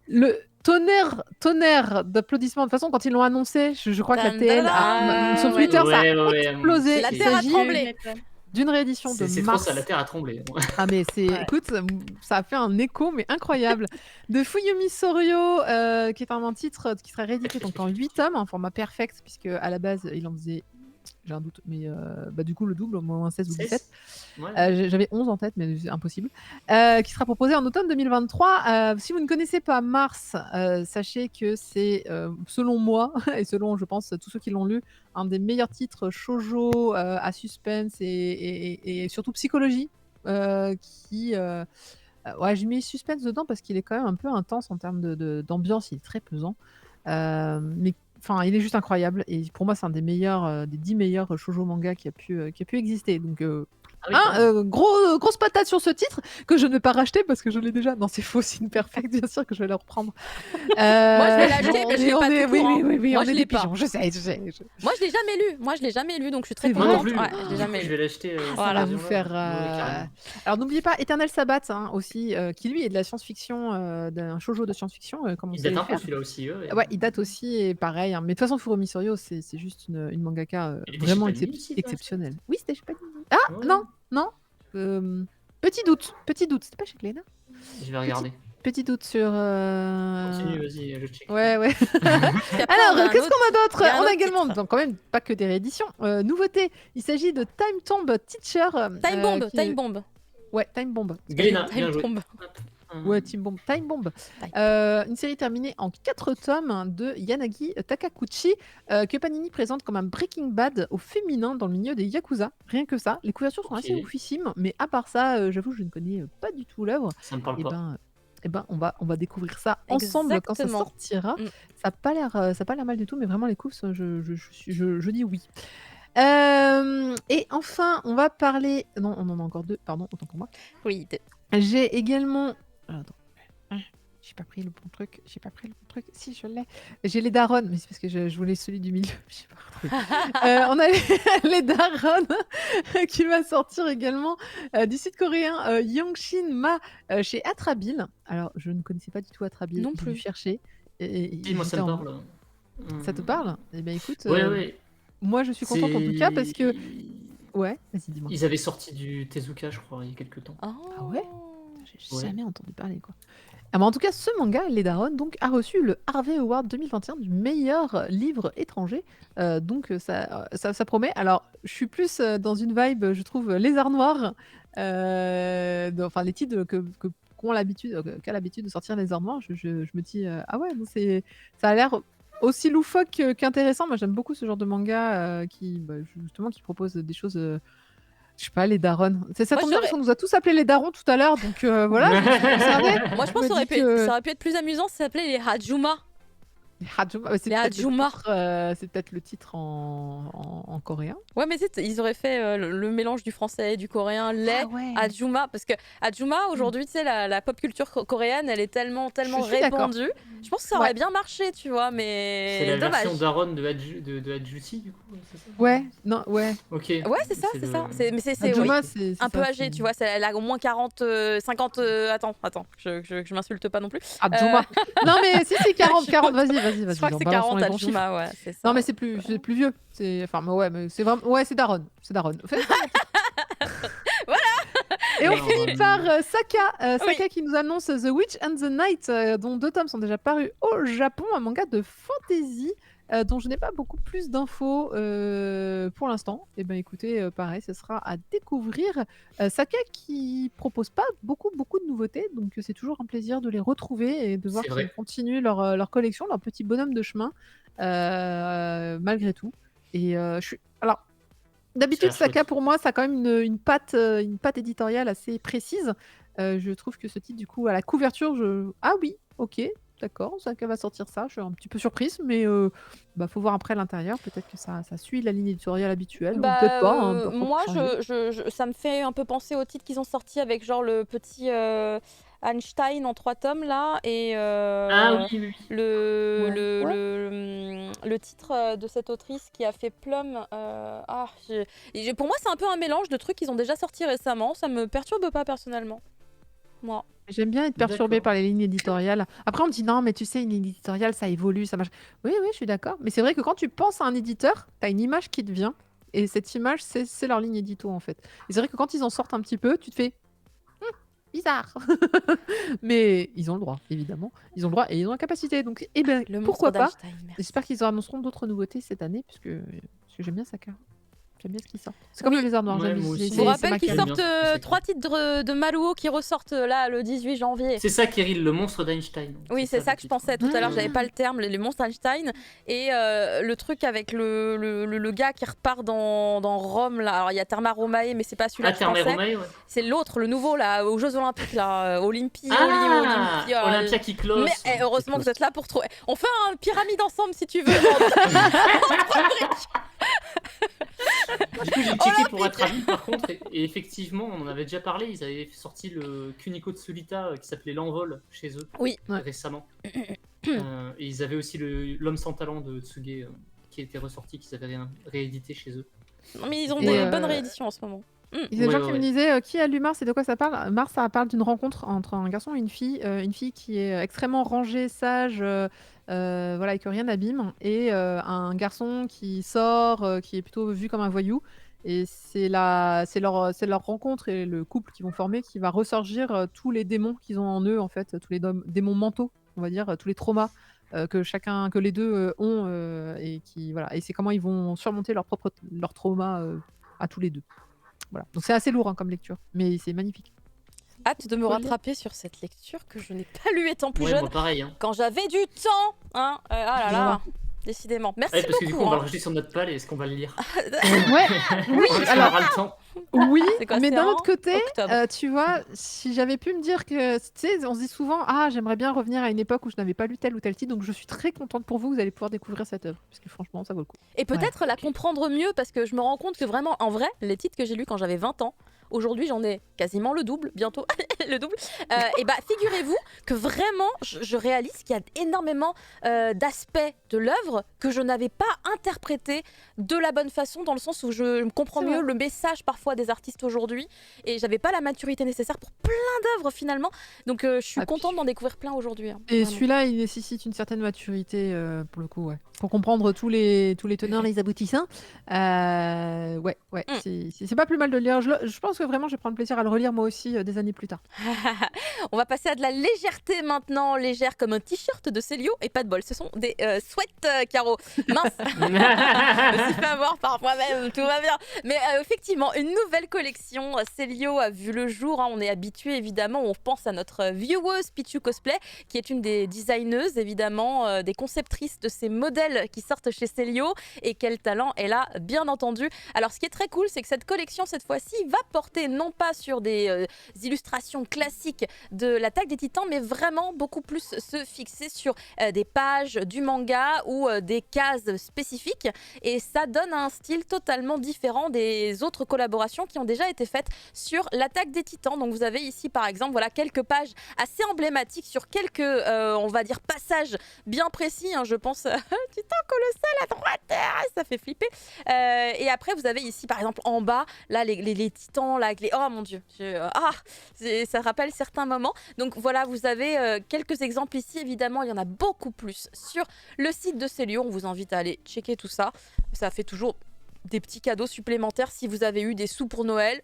Le tonnerre d'applaudissements. De toute façon, quand ils l'ont annoncé, je crois que la TL sur Twitter, ça a explosé. La Il terre a s'agit tremblé. d'une réédition de C'est trop mars. ça, la terre a tremblé. Ah mais écoute, ça a fait un écho mais incroyable. De Fuyumi Soryo, qui est un titre qui serait réédité donc en 8 tomes, en format perfect, puisque à la base il en faisait, j'ai un doute, mais du coup le double, au moins 16 ou 17. Ouais. J'avais 11 en tête, mais c'est impossible. Qui sera proposé en automne 2023. Si vous ne connaissez pas Mars, sachez que c'est, selon moi, et selon, je pense, tous ceux qui l'ont lu, un des meilleurs titres shoujo à suspense et surtout psychologie. Ouais, j'ai mis suspense dedans parce qu'il est quand même un peu intense en termes d'ambiance, il est très pesant. Mais enfin, il est juste incroyable et pour moi, c'est un des meilleurs, des 10 meilleurs shoujo manga qui a pu exister. Donc, Ah oui, Grosse patate sur ce titre que je ne vais pas racheter parce que je l'ai déjà. Non, c'est faux, c'est une perfect, bien sûr que je vais le reprendre. Moi, je vais l'acheter, mais je l'ai pas du Oui, tout, hein. oui, Moi, on je est l'ai des pas. pigeons, je sais. Moi, je l'ai jamais lu, donc je suis très C'est moi non contente. plus. Ouais, je l'ai Du jamais coup, je lu. vais l'acheter. Voilà. Ça va vous cette faire. version-là. Ouais, carrément. Alors n'oubliez pas Eternal Sabbath aussi, qui lui est de la science-fiction, d'un shoujo de science-fiction, comme on Il sait date les un peu faire. celui-là aussi. Ouais, il date aussi et pareil. Mais de toute façon, Furumi Soryo, c'est juste une mangaka Il était vraiment chez Panini aussi, exceptionnelle. Oui, c'était chez Panini. Ah Ouais. non. Petit doute. C'était pas chez Glénat. Je vais regarder. Petit doute sur. Continue, vas-y, je check. Ouais. Puis après, on a Alors, un qu'est-ce autre- qu'on a d'autre il y a un On a autre également, titre. donc quand même pas que des rééditions. Nouveauté, il s'agit de Time Tomb Teacher. Time Bomb, qui est- Time Bomb. Ouais, Time Bomb. Glénat, bien Time joué. Bomb. Ouais, Time Bomb. Time. Une série terminée en 4 tomes de Yanagi Takakuchi, que Panini présente comme un Breaking Bad au féminin dans le milieu des Yakuza. Rien que ça. Les couvertures sont Ok. assez oufissimes, mais à part ça, j'avoue, je ne connais pas du tout l'œuvre. Ça me parle Et pas. on va découvrir ça ensemble quand ça Exactement. sortira. Mm. Ça n'a pas l'air mal du tout, mais vraiment les coups, je dis oui. Et enfin, on va parler. Non, on en a encore deux. Pardon, autant pour moi. Oui, J'ai également. Attends. J'ai pas pris le bon truc. Si, je l'ai. J'ai les Daron, mais c'est parce que je voulais celui du milieu. J'ai pas retrouvé. On a les Daron qui va sortir également du site coréen Yongshin Ma chez Atrabil. Alors, je ne connaissais pas du tout Atrabil. Non J'ai dû plus. chercher. Et Si, moi, ça j'étais me en- parle. Ça te parle Eh bien, écoute. Ouais. Moi, je suis contente en tout cas parce que. Ouais, vas-y, dis-moi. Ils avaient sorti du Tezuka, je crois, il y a quelques temps. Ah ouais J'ai Ouais. jamais entendu parler, quoi. Ah bah en tout cas, ce manga, Les Daron, donc, a reçu le Harvey Award 2021 du meilleur livre étranger. Donc, ça promet. Alors, je suis plus dans une vibe, je trouve, Lézard Noir. Enfin, les titres qu'a l'habitude de sortir Lézard Noir, je me dis, ah ouais, non, ça a l'air aussi loufoque qu'intéressant. Moi, j'aime beaucoup ce genre de manga qui propose des choses. Je sais pas, les darons. Ça Moi, tombe bien j'aurais- parce qu'on nous a tous appelés les darons tout à l'heure, donc voilà, je me suis concernée. Moi, je pense me que ça aurait dis que- ça aurait pu être plus amusant si ça s'appelait les Hajuma. Les Hajuma, c'est Les peut-être le Hajuma. titre, c'est peut-être le titre en coréen. Ouais, mais ils auraient fait le mélange du français et du coréen, les ouais. Hajuma, parce que Hajuma aujourd'hui, tu sais, la pop culture coréenne, elle est tellement Je suis d'accord. répandue. Je pense que ça aurait Ouais. bien marché, tu vois, C'est mais la dommage. version d'Aaron de Adjuti, du coup, c'est ça Ouais, non, ouais. Ok. Ouais, c'est ça, c'est ça. Mais c'est oui, Hajuma, c'est un peu ça, âgé, c'est- tu vois. Elle a au moins 40, 50. Attends, je m'insulte pas non plus. Hajuma. Non mais si 40, vas-y. Je crois que en c'est balançant 40 les bons chiffres. Hajuma, ouais, c'est ça. Non mais c'est plus vieux. Enfin mais ouais, mais c'est vraiment c'est Daron. En fait, Et on Alors, finit par Saka, Oui. Saka qui nous annonce The Witch and the Night, dont 2 tomes sont déjà parus au Japon, un manga de fantasy dont je n'ai pas beaucoup plus d'infos pour l'instant. Et ben écoutez, pareil, ce sera à découvrir. Saka qui propose pas beaucoup de nouveautés, donc c'est toujours un plaisir de les retrouver et de voir C'est qu'ils vrai. continuent leur collection, leur petit bonhomme de chemin, malgré tout. Et je suis alors. D'habitude, Ça a l'air Saka, pour moi, ça a quand même une patte éditoriale assez précise. Je trouve que ce titre, du coup, à la couverture, ah oui, ok, d'accord, Saka va sortir ça. Je suis un petit peu surprise, mais faut voir après à l'intérieur. Peut-être que ça suit la ligne éditoriale habituelle, ou peut-être pas. Hein, parfois, moi, faut changer. ça me fait un peu penser au titre qu'ils ont sorti avec genre le petit Einstein en 3 tomes là et Ah oui. le titre de cette autrice qui a fait Plum. Pour moi, c'est un peu un mélange de trucs qu'ils ont déjà sortis récemment. Ça me perturbe pas personnellement. Moi. J'aime bien être perturbée D'accord. par les lignes éditoriales. Après, on me dit non, mais tu sais, une ligne éditoriale, ça évolue, ça marche. Oui, je suis d'accord. Mais c'est vrai que quand tu penses à un éditeur, tu as une image qui te vient. Et cette image, c'est leur ligne édito, en fait. Et c'est vrai que quand ils en sortent un petit peu, tu te fais bizarre. Mais ils ont le droit, évidemment. Ils ont le droit et ils ont la capacité. Donc, Le pourquoi monstre pas. d'Einstein, merci. J'espère qu'ils annonceront d'autres nouveautés cette année, parce que j'aime bien Saka. J'aime bien ce qu'ils sortent. C'est comme le lézard noir. Ouais, j'aime- moi aussi. c'est- Je c'est- vous c'est rappelle ma qu'ils cam. J'aime sortent bien, je sais 3 titres de Maruo qui ressortent là le 18 janvier. C'est ça, Kirill, le monstre d'Einstein. Oui, c'est ça le que je titre. pensais tout à l'heure, j'avais pas le terme, les monstres Einstein. Et le truc avec le gars qui repart dans Rome, là. Alors il y a Therma Romae, mais c'est pas celui-là Ah, que je Thermae pensais. Romae, ouais. C'est l'autre, le nouveau, là, aux Jeux Olympiques, là. Olympia. Olympia qui close. Mais heureusement que vous êtes là pour trouver. On fait un pyramide ensemble si tu veux. Du coup, j'ai checké pour être avis, par contre, et effectivement, on en avait déjà parlé. Ils avaient sorti le Kuniko Tsulita qui s'appelait L'Envol chez eux Oui. récemment. Et ils avaient aussi L'Homme sans talent de Tsuge qui était ressorti, qu'ils avaient réédité chez eux. Non, mais ils ont Et, des bonnes rééditions en ce moment. Il y a des gens qui Ouais. me disaient qui a lu Mars et de quoi ça parle. Mars, ça parle d'une rencontre entre un garçon et une fille qui est extrêmement rangée, sage, voilà, et que rien n'abîme, et un garçon qui sort, qui est plutôt vu comme un voyou. Et c'est leur rencontre et le couple qu'ils vont former qui va ressurgir tous les démons qu'ils ont en eux, en fait, tous les démons mentaux, on va dire, tous les traumas que les deux ont, et voilà. Et c'est comment ils vont surmonter leur trauma à tous les deux. Voilà. Donc c'est assez lourd comme lecture, mais c'est magnifique. Hâte de me Faut le lire. rattraper sur cette lecture que je n'ai pas lue étant plus Ouais, jeune. moi pareil. Hein. Quand j'avais du temps, hein. Ah là là. Décidément. Merci Parce que du coup, beaucoup. on va le rajouter sur notre palle et est-ce qu'on va le lire Ouais, oui, Est-ce qu'on alors aura le temps oui, C'est quoi, mais c'est d'un en autre côté, octobre. tu vois, si j'avais pu me dire que, tu sais, on se dit souvent, ah, j'aimerais bien revenir à une époque où je n'avais pas lu tel ou tel titre, donc je suis très contente pour vous, vous allez pouvoir découvrir cette œuvre, parce que franchement, ça vaut le coup. Et peut-être la comprendre mieux parce que je me rends compte que vraiment, en vrai, les titres que j'ai lus quand j'avais 20 ans, aujourd'hui j'en ai quasiment le double, bientôt le double. Et bah figurez-vous que vraiment, je réalise qu'il y a énormément d'aspects de l'œuvre que je n'avais pas interprété de la bonne façon, dans le sens où je comprends C'est mieux vrai. le message parfois des artistes aujourd'hui, et j'avais pas la maturité nécessaire pour plein d'œuvres finalement. Donc je suis Ah, puis- contente d'en découvrir plein aujourd'hui. Hein, Et vraiment. celui-là, il nécessite une certaine maturité, pour le coup, ouais. Pour comprendre tous les tenants, les aboutissants. Ouais, c'est pas plus mal de le lire. Je pense que vraiment, je vais prendre plaisir à le relire moi aussi des années plus tard. On va passer à de la légèreté maintenant, légère comme un t-shirt de Célio, et pas de bol, ce sont des sweats Caro. Mince, je me suis fait avoir par moi-même, tout va bien. Mais effectivement, une nouvelle collection Célio a vu le jour, hein. On est habitué évidemment, on pense à notre vieweuse Pichu Cosplay, qui est une des designeuses évidemment, des conceptrices de ces modèles qui sortent chez Célio, et quel talent elle a bien entendu. Alors ce qui est très cool, c'est que cette collection cette fois-ci va porter non pas sur des illustrations classiques de l'attaque des titans, mais vraiment beaucoup plus se fixer sur des pages du manga ou des cases spécifiques, et ça donne un style totalement différent des autres collaborations qui ont déjà été faites sur l'attaque des titans. Donc vous avez ici par exemple voilà, quelques pages assez emblématiques sur quelques on va dire passages bien précis, hein. Je pense titan colossal à droite, ça fait flipper. Et après vous avez ici par exemple en bas là les titans là, avec les... oh mon dieu, ça rappelle certains moments. Donc voilà, vous avez quelques exemples ici. Évidemment, il y en a beaucoup plus sur le site de Célio. On vous invite à aller checker tout ça. Ça fait toujours des petits cadeaux supplémentaires si vous avez eu des sous pour Noël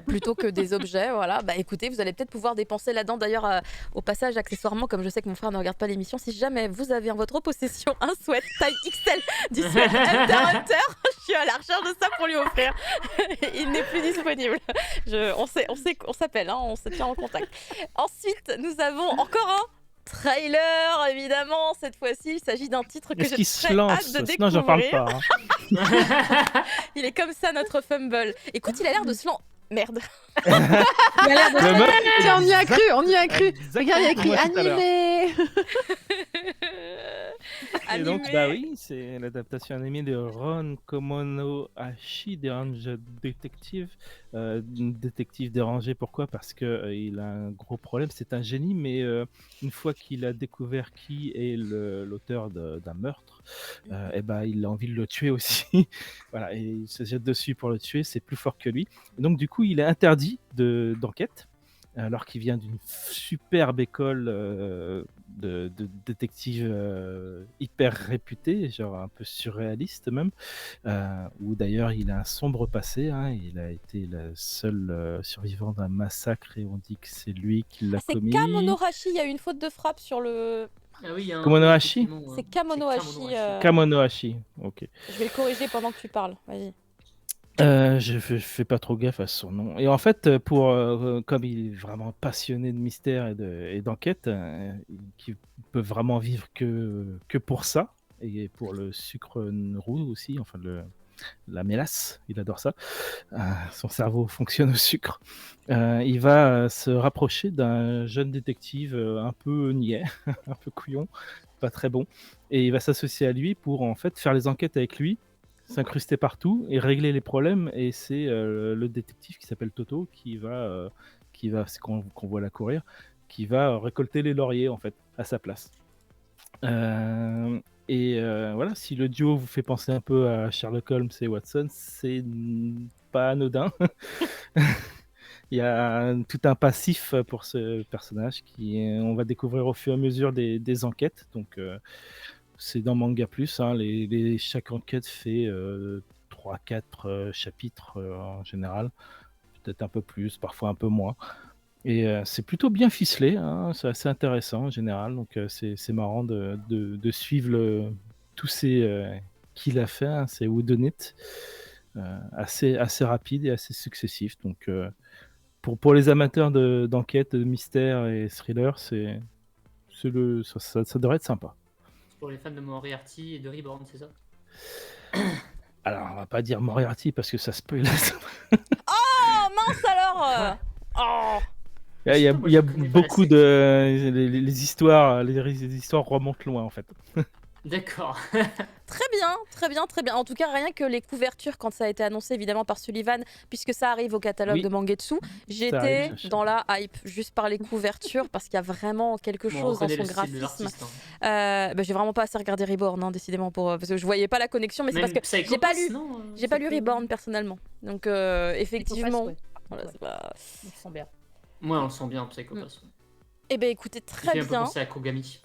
plutôt que des objets. Voilà, bah écoutez, vous allez peut-être pouvoir dépenser là-dedans. D'ailleurs, au passage, accessoirement, comme je sais que mon frère ne regarde pas l'émission, si jamais vous avez en votre possession un sweat taille XL du sweat Hunter, je suis à la recherche de ça pour lui offrir. Il n'est plus disponible. On s'appelle, hein, on se tient en contact. Ensuite, nous avons encore un trailer, évidemment. Cette fois-ci, il s'agit d'un titre que Est-ce j'ai qu'il se très lance? hâte de découvrir. Sinon, j'en parle pas. Hein. Il est comme ça, notre fumble. Écoute, il a l'air de se lancer. Merde. Il a l'air de... Le mec, Tiens, on y a cru, on y a cru. Regarde, il y a écrit exactement tout à l'heure. animé. Et donc, Animé. bah oui, c'est l'adaptation animée de Ron Komonohashi, Dérange Detective. Détective dérangé, pourquoi? Parce que il a un gros problème, c'est un génie, mais une fois qu'il a découvert qui est l'auteur d'un meurtre, et ben il a envie de le tuer aussi. Voilà, et il se jette dessus pour le tuer, c'est plus fort que lui. Et donc, du coup, il est interdit d'enquête. Alors qu'il vient d'une superbe école de détective hyper réputée, genre un peu surréaliste même, où d'ailleurs il a un sombre passé, hein, il a été le seul survivant d'un massacre et on dit que c'est lui qui l'a C'est commis. Kamonohashi, il y a eu une faute de frappe sur le... Ah oui, hein, Komonohashi effectivement, C'est Kamonohashi. Kamonohashi, ok. Je vais le corriger pendant que tu parles, vas-y. Je fais pas trop gaffe à son nom. Et en fait, comme il est vraiment passionné de mystère et d'enquête, qui peut vraiment vivre que pour ça, et pour le sucre roux aussi, enfin la mélasse, il adore ça. Son cerveau fonctionne au sucre. Il va se rapprocher d'un jeune détective un peu niais, un peu couillon, pas très bon, et il va s'associer à lui pour en fait faire les enquêtes avec lui s'incruster partout et régler les problèmes. Et c'est le détective qui s'appelle Toto c'est qu'on voit la courir, qui va récolter les lauriers en fait à sa place. Voilà, si le duo vous fait penser un peu à Sherlock Holmes et Watson, c'est pas anodin. Il y a tout un passif pour ce personnage on va découvrir au fur et à mesure des enquêtes. Donc, c'est dans Manga Plus. Hein, chaque enquête fait 3-4 chapitres en général. Peut-être un peu plus, parfois un peu moins. Et c'est plutôt bien ficelé. Hein, c'est assez intéressant en général. Donc, c'est marrant de suivre tous ces qu'il a fait, hein, ces whodunit. Assez rapide et assez successif. Donc, pour les amateurs d'enquête, de mystère et thriller, ça devrait être sympa. Pour les fans de Moriarty et de Reborn, c'est ça? Alors, on va pas dire Moriarty parce que ça spoil. Oh mince alors Oh Il y a Putain, moi, je connais pas la beaucoup série. les histoires remontent loin en fait. D'accord. Très bien. En tout cas, rien que les couvertures, quand ça a été annoncé évidemment par Sullivan, puisque ça arrive au catalogue Oui. de Mangetsu, j'étais arrive, j'achète. dans la hype juste par les couvertures parce qu'il y a vraiment quelque Bon, on chose dans connaît son le style de graphisme. l'artiste. Hein. J'ai vraiment pas assez regardé Reborn, hein, décidément, parce que je voyais pas la connexion, mais c'est Même parce que Psycho j'ai pas Pass, lu. non, J'ai pas lu c'était- Reborn personnellement, donc effectivement, Ouais. voilà, Ouais. c'est pas- On se sent bien. Ouais, on le sent bien, Psycho Mm. Pass. Eh ben écoutez, Il très fait un peu bien. penser à Kogami.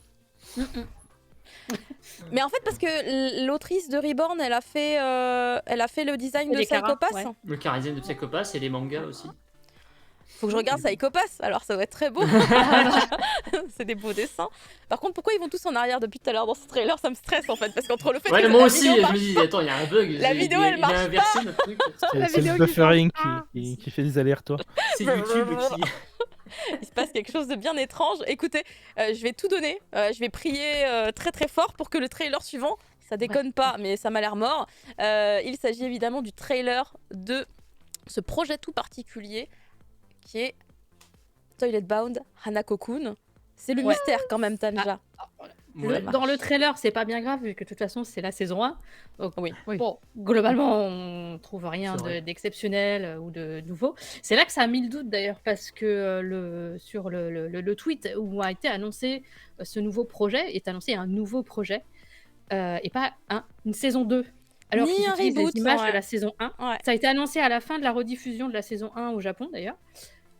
Mais en fait, parce que l'autrice de Reborn, elle a fait le design de Les Kara, Psycho Pass. ouais. Le Charisme de Psycho Pass et les mangas aussi. Faut que je regarde Psycho Pass, alors ça va être très beau. C'est des beaux dessins. Par contre, pourquoi ils vont tous en arrière depuis tout à l'heure dans ce trailer? Ça me stresse en fait, parce qu'entre le fait Ouais, que moi la aussi, vidéo je marche me dis, attends, il y a un bug. La vidéo, elle il a marche inversé notre truc. La C'est vidéo le qui buffering passe qui fait des allers-retours. C'est YouTube qui. il se passe quelque chose de bien étrange. Écoutez, je vais tout donner. Je vais prier très très fort pour que le trailer suivant, ça déconne pas, mais ça m'a l'air mort. Il s'agit évidemment du trailer de ce projet tout particulier qui est Toilet Bound Hanako-kun. C'est le Ouais. mystère quand même, Tanja. Ouais. Dans le trailer, c'est pas bien grave, vu que de toute façon, c'est la saison 1. Donc, Oui. bon, globalement, on trouve rien C'est vrai. d'exceptionnel ou de nouveau. C'est là que ça a mis le doute d'ailleurs, parce que sur le tweet où a été annoncé ce nouveau projet, est annoncé un nouveau projet, et pas une saison 2. Alors Ni qu'ils un utilisent reboot, les images ouais. de la saison 1. Ouais. Ça a été annoncé à la fin de la rediffusion de la saison 1 au Japon d'ailleurs.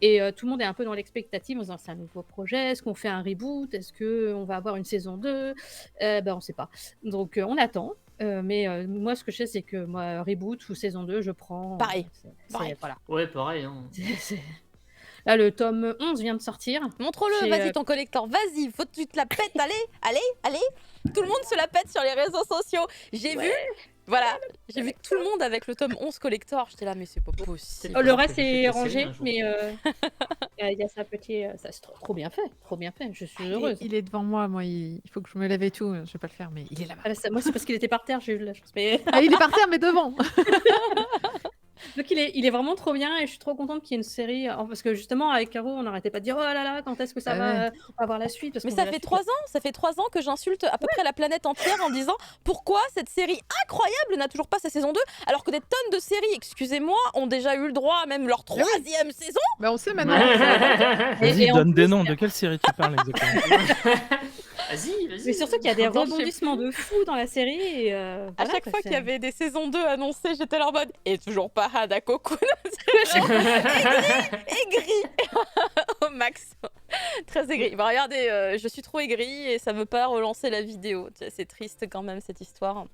Et tout le monde est un peu dans l'expectative en disant c'est un nouveau projet, est-ce qu'on fait un reboot, est-ce qu'on va avoir une saison 2 On ne sait pas. Donc on attend. Mais moi, ce que je sais, c'est que moi, reboot ou saison 2, je prends. Pareil. Pareil. Voilà. Ouais, pareil. Hein. Là, le tome 11 vient de sortir. Montre-le, Chez, vas-y ton collector, vas-y, faut que tu te la pètes, allez. Tout le monde se la pète sur les réseaux sociaux. J'ai vu tout le monde avec le tome 11 collector. J'étais là, mais c'est pas possible. Oh, le Faut reste que je est fasse la rangé, série un jour. mais il y a sa petite. Ça, c'est trop bien fait, trop bien fait. Je suis heureuse. Il est devant moi, il faut que je me lève et tout. Je vais pas le faire, mais il est là-bas. Ah, moi, c'est parce qu'il était par terre, j'ai eu de la chance. Mais... Ah, il est par terre, mais devant. Donc il est vraiment trop bien et je suis trop contente qu'il y ait une série. Parce que justement, avec Caro, on n'arrêtait pas de dire oh là là, quand est-ce que ça Ah va ouais. on va avoir la suite parce Mais qu'on ça veut la fait suite. 3 ans que j'insulte à peu près la planète entière en disant pourquoi cette série incroyable n'a toujours pas sa saison 2 alors que des tonnes de séries, excusez-moi, ont déjà eu le droit à même leur 3e saison. Bah, on sait maintenant. Vas-y, Et en donne des plus, noms. De quelle série tu parles exactement? Vas-y. Mais surtout qu'il y a des Attends, je sais rebondissements de fou dans la série. Et À voilà, chaque quoi, fois c'est- qu'il y avait des saisons 2 annoncées, j'étais là en mode et toujours pas Hanako-kun. Aigri au max. Très aigri. Bah regardez, je suis trop aigri et ça veut pas relancer la vidéo. C'est triste quand même cette histoire.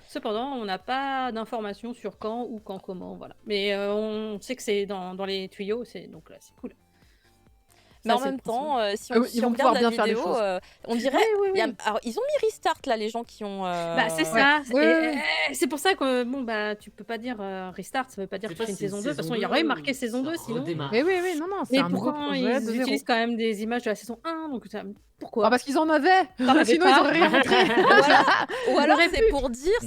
Cependant, on n'a pas d'informations sur quand ou quand comment, voilà. Mais on sait que c'est dans les tuyaux, donc là, c'est cool. Mais Ça, en c'est même le principal. temps, si Ah on, oui, si ils on vont regarde pouvoir la bien faire les vidéo, choses. on dirait. Oui. Alors, ils ont mis restart là, les gens qui ont. Bah, c'est ça. Ouais. Et c'est pour ça que bon bah tu peux pas dire restart, ça veut pas dire que tu fais une saison 2. De toute façon, il y aurait eu marqué saison 2 sinon. Mais oui, non, c'est Mais un nouveau pourquoi projet ils de zéro. utilisent quand même des images de la saison 1 donc pourquoi Ah, parce qu'ils en avaient. T'en avais Sinon, pas. ils auraient rien montré. Ou alors aurait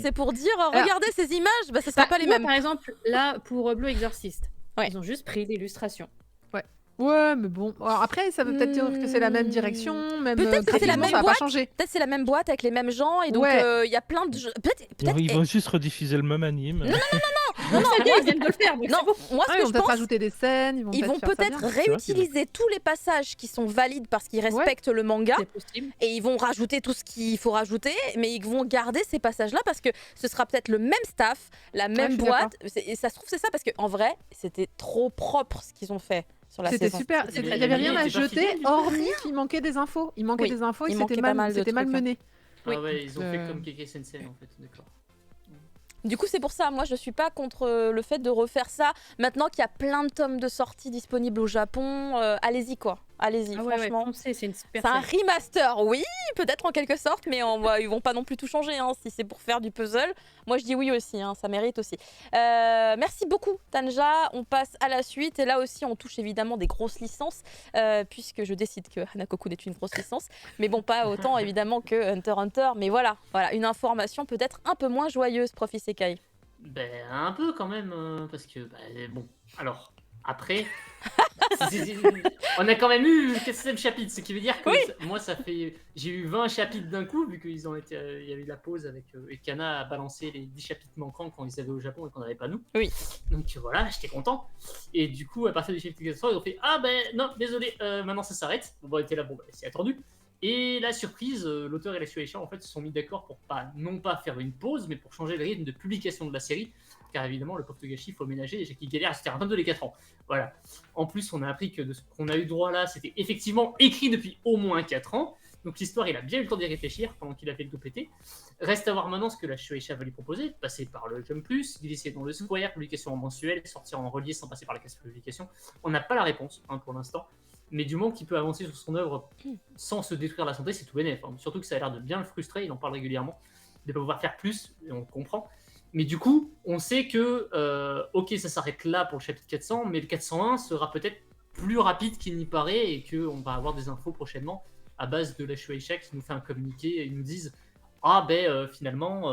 c'est pour dire, regardez ces images, bah ça sera pas les Moi, mêmes. par exemple, là pour Blue Exorcist, Ouais. ils ont juste pris l'illustration. Ouais, mais bon. Alors après, ça veut peut-être dire que c'est la même direction, même Peut-être que c'est la graphiquement, même ça va pas boîte. changer. Peut-être c'est la même boîte avec les mêmes gens et donc Ouais. il y a plein de jeux. Peut-être. Ils vont juste rediffuser le même anime. Non, Ça y est, ils viennent de le faire, donc non, c'est bon. moi Ah, ce ils que vont je peut-être pense, rajouter des scènes, ils vont ils vont faire ça peut-être bien. réutiliser tous les passages qui sont valides parce qu'ils respectent le manga. C'est possible. Et ils vont rajouter tout ce qu'il faut rajouter, mais ils vont garder ces passages-là parce que ce sera peut-être le même staff, la même je suis boîte. Et ça se trouve, c'est ça parce qu'en vrai, c'était trop propre ce qu'ils ont fait sur la C'était saison. super. C'était- Il y avait rien à était pas jeter, fidèle, du coup. hormis qu'il manquait des infos. Il manquait Oui, des infos il et manquait c'était pas mal de c'était mal trucs, hein. mené. Oui. Ah ouais, ils ont fait Euh, comme Keke Sensei en fait, d'accord. Du coup, c'est pour ça, moi, je suis pas contre le fait de refaire ça. Maintenant qu'il y a plein de tomes de sortie disponibles au Japon, allez-y quoi. Allez-y, Ah ouais, franchement. foncez, c'est une super C'est un série. remaster, oui, peut-être en quelque sorte, mais ils vont pas non plus tout changer. Hein, si c'est pour faire du puzzle, moi je dis oui aussi, hein, ça mérite aussi. Merci beaucoup, Tanja. On passe à la suite. Et là aussi, on touche évidemment des grosses licences, puisque je décide que Hanako-kun est une grosse licence. Mais bon, pas autant évidemment que Hunter x Hunter. Mais voilà, une information peut-être un peu moins joyeuse, Prof Isekai. Ben, un peu quand même, parce que, bon, alors, après, on a quand même eu le 4e chapitre, ce qui veut dire que moi, j'ai eu 20 chapitres d'un coup, vu qu'il y a eu la pause avec Ekana à balancer les 10 chapitres manquants quand ils avaient au Japon et qu'on n'avait pas nous. Oui. Donc voilà, j'étais content. Et du coup, à partir du chapitre 400, ils ont fait ah ben non, désolé, maintenant ça s'arrête. Bon, on était là, bon, c'est attendu. Et la surprise, l'auteur et la Shueisha en fait se sont mis d'accord pour non pas faire une pause, mais pour changer le rythme de publication de la série, car évidemment le pauvre Togashi, il faut ménager, et qui galère, c'était un 22 les 4 ans. Voilà. En plus, on a appris que de ce qu'on a eu droit là, c'était effectivement écrit depuis au moins 4 ans. Donc l'histoire, il a bien eu le temps d'y réfléchir pendant qu'il a fait le tout péter. Reste à voir maintenant ce que la Shueisha va lui proposer, passer par le Jump Plus, glisser dans le Square, publication en mensuel, sortir en relié sans passer par la case publication. On n'a pas la réponse pour l'instant. Mais du moment qu'il peut avancer sur son œuvre sans se détruire la santé, c'est tout bénef. Surtout que ça a l'air de bien le frustrer, il en parle régulièrement, de ne pas pouvoir faire plus, et on le comprend. Mais du coup, on sait que, ok, ça s'arrête là pour le chapitre 400, mais le 401 sera peut-être plus rapide qu'il n'y paraît, et qu'on va avoir des infos prochainement à base de la Shueisha qui nous fait un communiqué, et ils nous disent ah ben finalement,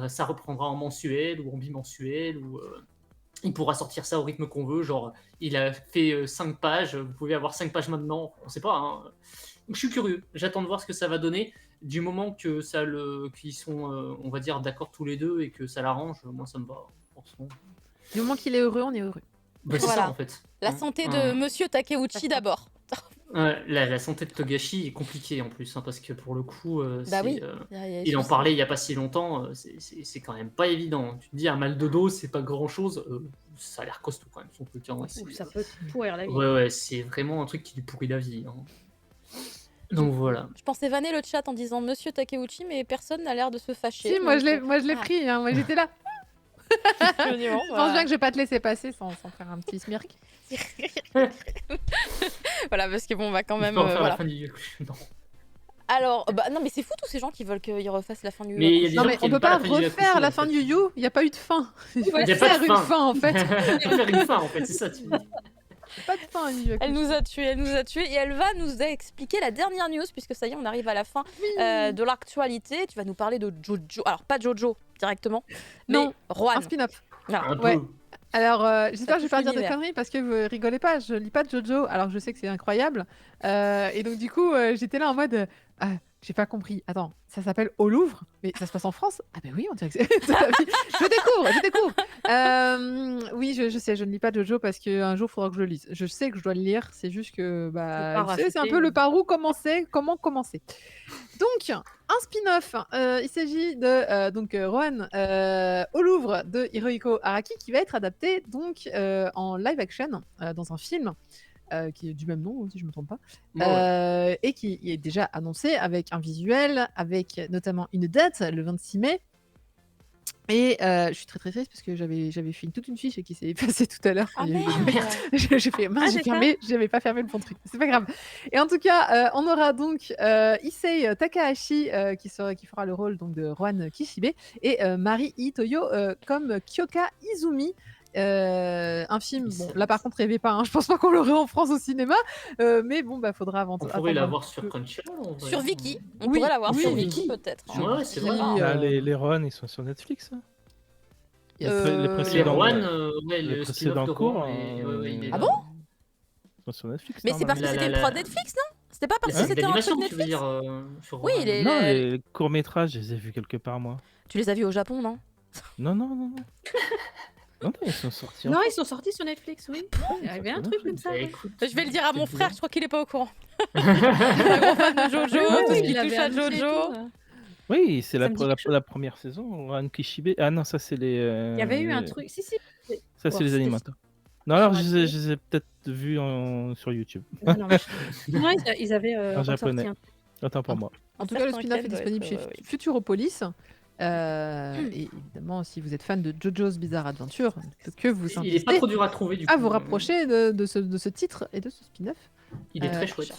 ça reprendra en mensuel, ou en bimensuel, ou... il pourra sortir ça au rythme qu'on veut, genre il a fait 5 pages, vous pouvez avoir 5 pages maintenant, on sait pas. Hein. Je suis curieux, j'attends de voir ce que ça va donner. Du moment que qu'ils sont, on va dire, d'accord tous les deux et que ça l'arrange, moi ça me va. Du moment qu'il est heureux, on est heureux. Bah, c'est Voilà. ça en fait. La santé de Monsieur Takeuchi d'abord. La santé de Togashi est compliquée en plus, parce que pour le coup, oui. Il en parlait il n'y a pas si longtemps, c'est quand même pas évident. Tu te dis un mal de dos, c'est pas grand chose, ça a l'air costaud quand même son truc. Hein, Ça peut pourrir la vie. Ouais, c'est vraiment un truc qui lui pourrit la vie. Hein. Donc voilà. Je pensais vanner le chat en disant Monsieur Takeuchi, mais personne n'a l'air de se fâcher. Si, moi je l'ai pris, hein. Moi j'étais là. Je pense bien que je vais pas te laisser passer sans faire un petit smirk. Voilà, parce que bon, on va quand même. On va faire voilà. la fin du... Non. Alors, non, mais c'est fou tous ces gens qui veulent qu'ils refassent la fin du. Mais il y a des Non gens mais qui on aiment peut pas la fin du refaire Yakuza, la en fin fait. du You, il y a pas eu de fin. Il faut y a pas de faire une fin. fin en fait. Il faut faire une fin en fait, c'est ça. Tu... Pas de fin, You. Elle nous a tués et elle va nous expliquer la dernière news puisque ça y est, on arrive à la fin de l'actualité. Tu vas nous parler de Jojo. Alors, pas Jojo directement, mais Non, Juan. un spin-off. Voilà. Un peu. Ouais. Alors, j'espère que je vais touche pas dire de l'univers. conneries parce que vous rigolez pas, je lis pas de Jojo, alors je sais que c'est incroyable. Et donc, du coup, j'étais là en mode j'ai pas compris. Attends, ça s'appelle Au Louvre, mais ça se passe en France? Ah, ben oui, on dirait que c'est. Je découvre. Oui, je sais, je ne lis pas de Jojo parce qu'un jour, il faudra que je le lise. Je sais que je dois le lire, c'est juste que pas tu sais, c'est un racheté. peu le par où commencer, comment commencer. Donc, un spin-off. Il s'agit de Rohan au Louvre de Hirohiko Araki qui va être adapté donc en live action dans un film qui est du même nom, si je ne me trompe pas, Ouais. et qui est déjà annoncé avec un visuel, avec notamment une date, le 26 mai. Et je suis très très triste parce que j'avais fait toute une fiche et qui s'est effacée tout à l'heure. Ah, Il y a eu merde. des- j'ai fait mince, j'ai c'est fermé, j'avais pas fermé le bon truc. C'est pas grave. Et en tout cas, on aura donc Issei Takahashi qui fera le rôle donc de Rohan Kishibe et Mari Itoyo comme Kyoka Izumi. Un film, bon là par contre rêvez pas, hein, je pense pas qu'on l'aurait en France au cinéma, mais bon bah faudra avant. On pourrait l'avoir sur Crunchyroll. en vrai. Sur Viki. On Oui, pourrait l'avoir oui, sur oui. Viki peut-être. hein. Ouais, c'est vrai. Oui, Ah, les Rohan, ils sont sur Netflix. Hein. Yes. Les Les précédents, Rohan, les le spin-off précédents de cours, Rohan, il est Ah là. bon Sur Netflix, Mais c'est parce que La- c'était la- une prod la- Netflix, non? C'était pas parce Les que films c'était un d'animation, truc tu veux Netflix? dire sur Oui, Non, les courts-métrages, je les ai vus quelque part, moi. Tu les as vus au Japon, non? Non. Non, ils sont sortis. Non, ils sont sortis sur Netflix, oui. Il y avait un truc comme ça. Bah, ouais. écoute, Je vais le dire à mon peut-être frère, bien. je crois qu'il est pas au courant. Un gros fan de Jojo, Ouais, tout ce il qui avait touche à annoncé et Jojo. tout, Oui, c'est Ça me dit quelque chose. la première saison. Ran Kishibe. Ah non, ça c'est les. Il y avait eu un truc. Si. Ça c'est Bon, les c'était- animateurs. Non, alors Ah, je les ai peut-être vus sur YouTube. Non, non, ils avaient En ressorti japonais. un- Autant pour moi. En tout cas, le Certains spin-off est Ken doit disponible être, chez oui. Futuropolis. Et évidemment, si vous êtes fan de JoJo's Bizarre Adventure, ne peut que vous Il est pas inviter trop dur à trouver du coup. à vous rapprocher de ce titre et de ce spin-off. Il est très Euh, chouette.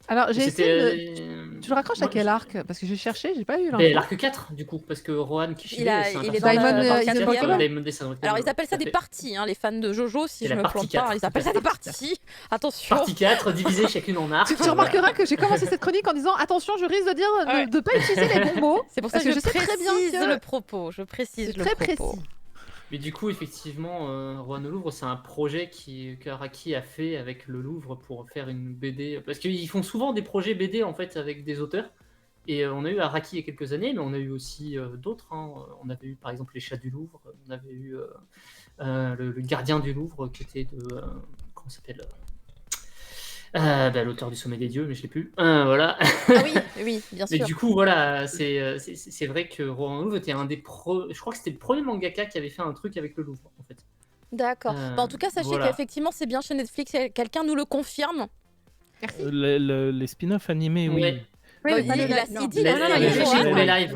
Alors, j'ai essayé de... C'était. Tu le raccroches à quel arc? Parce que j'ai cherché, j'ai pas eu l'info. Ben, l'arc 4 du coup, parce que Rohan Kishibe, Il a- c'est un il est personnage dans la- de dans la le partie quatrième. 4, Diamond Days and Alors ils appellent ça tout à des fait. parties, hein, les fans de Jojo, si C'est je la me partie plante pas, 4, ils appellent ça tout des à fait. parties. Attention. Partie 4, divisée chacune en arcs. Tu remarqueras que j'ai commencé cette chronique en disant attention, je risque de dire Ouais. de pas utiliser les bons mots. C'est pour ça Parce que que je je sais très bien précise que- le propos. Je précise C'est le très propos. précis. Mais du coup, effectivement, Rohan au Louvre, c'est un projet qu'Araki a fait avec le Louvre pour faire une BD. Parce qu'ils font souvent des projets BD en fait avec des auteurs. Et on a eu Araki il y a quelques années, mais on a eu aussi d'autres. Hein. On avait eu par exemple Les Chats du Louvre, on avait eu le Gardien du Louvre qui était de. Comment ça s'appelle l'auteur du Sommet des Dieux, mais je sais plus. Voilà. Ah oui, oui, bien Mais sûr. du coup, voilà, c'est vrai que Rohan Louvre était un des je crois que c'était le premier mangaka qui avait fait un truc avec le Louvre, en fait. D'accord. Bah, en tout cas, sachez voilà. qu'effectivement, c'est bien chez Netflix. Quelqu'un nous le confirme. Les spin-offs animés, oui. Ouais. Oui, Bah, mais pas il le- a non. CD, La- non, la- non, il la- est la- Rohan. les lives,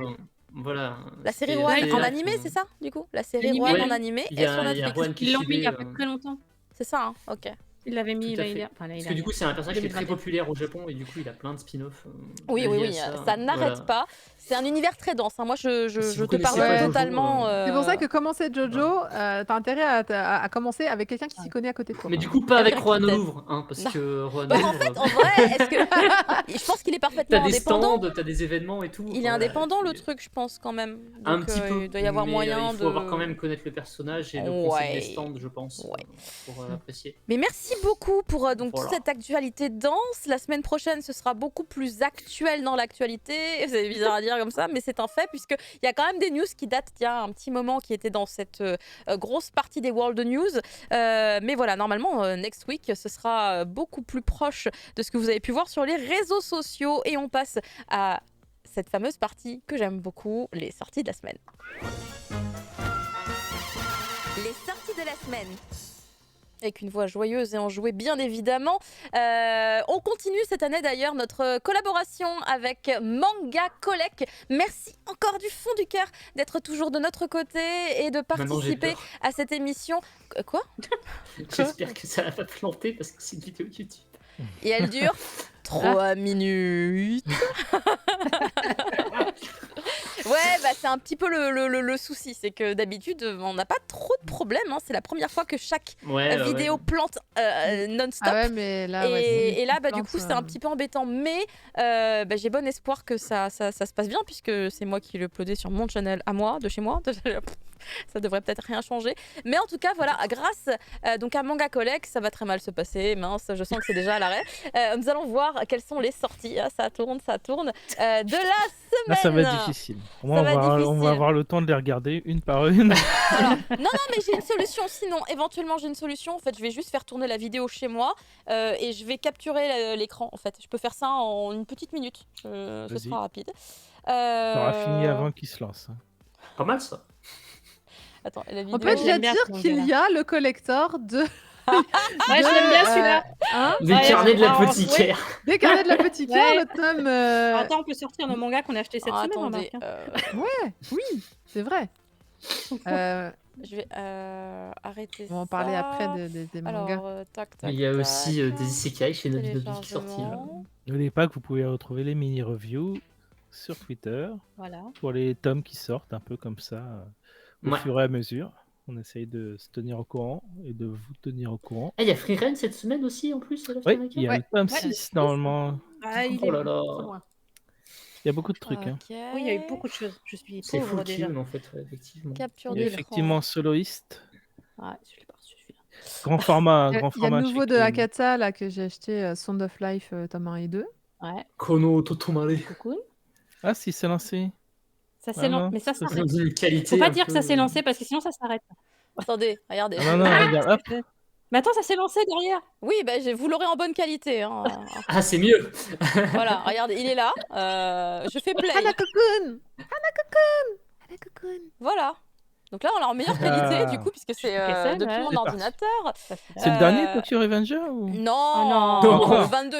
voilà. La série C'était- Rohan c'était en là animé, que- c'est ça, du coup? La série Animé, Rohan ouais. en animé Il est y a- sur il y a Netflix. Rohan Ils l'ont mis il y a Kishibe, pas très longtemps. C'est ça, hein, ok. Ils l'avaient mis Tout à l'année fait. dernière. Enfin, l'année Parce que du coup, dernière. c'est un personnage qui est très 2021. populaire au Japon et du coup, il a plein de spin-offs. Oui, liés oui, à oui, ça n'arrête Voilà. pas. C'est un univers très dense. Hein. Moi, je Si vous te connaissez parle pas Jojo, totalement. C'est pour ça que commencer Jojo, t'as intérêt à commencer avec quelqu'un qui s'y connaît à côté de toi. Mais du coup, pas avec Avec Rohan au Architect. Louvre, hein, parce Non. que Rohan au Bah, en Louvre, fait, en vrai, est-ce que. Je pense qu'il est parfaitement t'as des indépendant. stands, t'as des événements et tout. Il est enfin, indépendant, voilà, le truc, je pense, quand même. Un Donc, petit peu. il doit y avoir mais, moyen il faut de. avoir quand même connaître le personnage et le concept Ouais. des stands, je pense, Ouais. pour apprécier. Mais merci beaucoup pour donc Voilà. toute cette actualité dense. La semaine prochaine, ce sera beaucoup plus actuel dans l'actualité. C'est bizarre à dire comme ça, mais c'est un fait puisqu'il y a quand même des news qui datent d'il y a un petit moment qui étaient dans cette grosse partie des World News. Mais voilà, normalement, next week, ce sera beaucoup plus proche de ce que vous avez pu voir sur les réseaux sociaux. Et on passe à cette fameuse partie que j'aime beaucoup, les sorties de la semaine. Les sorties de la semaine. Avec une voix joyeuse et enjouée, bien évidemment. On continue cette année d'ailleurs notre collaboration avec Manga Collect. Merci encore du fond du cœur d'être toujours de notre côté et de Maintenant, j'ai participer peur. à cette émission. Quoi? J'espère que ça va pas planter parce que c'est une vidéo YouTube. Et elle dure 3 minutes. Ouais, bah c'est un petit peu le souci, c'est que d'habitude on n'a pas trop de problèmes. Hein. C'est la première fois que chaque Ouais, vidéo plante non-stop. Ah ouais, mais là, Et là, bah, du plante, coup, c'est un petit peu embêtant, mais bah, j'ai bon espoir que ça se passe bien, puisque c'est moi qui l'ai uploadé sur mon channel à moi, de chez moi. Ça devrait peut-être rien changer. Mais en tout cas, voilà, grâce donc à Manga Collect, ça va très mal se passer. Mince, je sens que c'est déjà à l'arrêt. Nous allons voir quelles sont les sorties. Ah, ça tourne. De la semaine. Là, ça va être difficile. Au moins, Ça va être on difficile. va avoir le temps de les regarder une par une. Non, mais j'ai une solution. Sinon, éventuellement, j'ai une solution. En fait, je vais juste faire tourner la vidéo chez moi et je vais capturer l'écran. En fait, je peux faire ça en une petite minute. Ce Vas-y. sera rapide. Ça aura fini avant qu'il se lance. hein. Pas mal ça. Attends, la vidéo. On peut déjà j'aime bien dire ce qu'il manga-là. y a le collector de. Ouais, je l'aime bien celui-là. Hein, Les Ouais, carnets de la ouais. petite des carnets de la petite cœur, Ouais. le tome. Attends, on peut sortir nos mangas qu'on a acheté cette Ah, semaine, attendez, remarque, hein. Ouais, oui, c'est vrai. je vais arrêter On va en parler ça. après des mangas. Alors, tac. Il y a aussi des isekai chez Nobinobi qui est sorti. là. Téléchargement. N'oubliez pas que vous pouvez retrouver les mini-reviews sur Twitter Voilà. pour les tomes qui sortent un peu comme ça au Ouais. fur et à mesure. On essaye de se tenir au courant et de vous tenir au courant. Ah, il y a Free Ren cette semaine aussi en plus. Oui, il y a Ouais. le tome Ouais, 6 normalement. Ah, il Oh est là là. trop loin. Il y a beaucoup de trucs. hein. Ok. Oui, il y a eu beaucoup de choses. Je suis C'est pauvre full déjà. tune en fait, ouais, effectivement. Capture Il y a d'écran. effectivement Soloist. Ouais, je l'ai pas reçu celui-là. Grand format, Il y a grand le format. nouveau chez de Kyoto. Akata là que j'ai acheté, Sound of Life tome 1 et 2. Ouais, Kono Totomare. cool. Ah, si, c'est lancé. Ça Ah s'est non, lancé. Mais ça ça, s'arrête. Une qualité Faut pas un dire que peu- ça s'est lancé parce que sinon ça s'arrête. Attendez, regardez. Ah non, non, regarde, hop. Mais attends, ça s'est lancé derrière. Oui, bah, vous l'aurez en bonne qualité. Hein. Ah, c'est mieux. Voilà, regardez, il est là. Je fais play. Hanako-kun Hanako-kun Voilà. Donc là, on l'a en meilleure qualité, Ah. du coup, puisque c'est Kessel, depuis ouais. mon C'est parti. ordinateur. Ça fait C'est le Euh, dernier Tokyo Revenger ou... Non, non. Encore. le 22,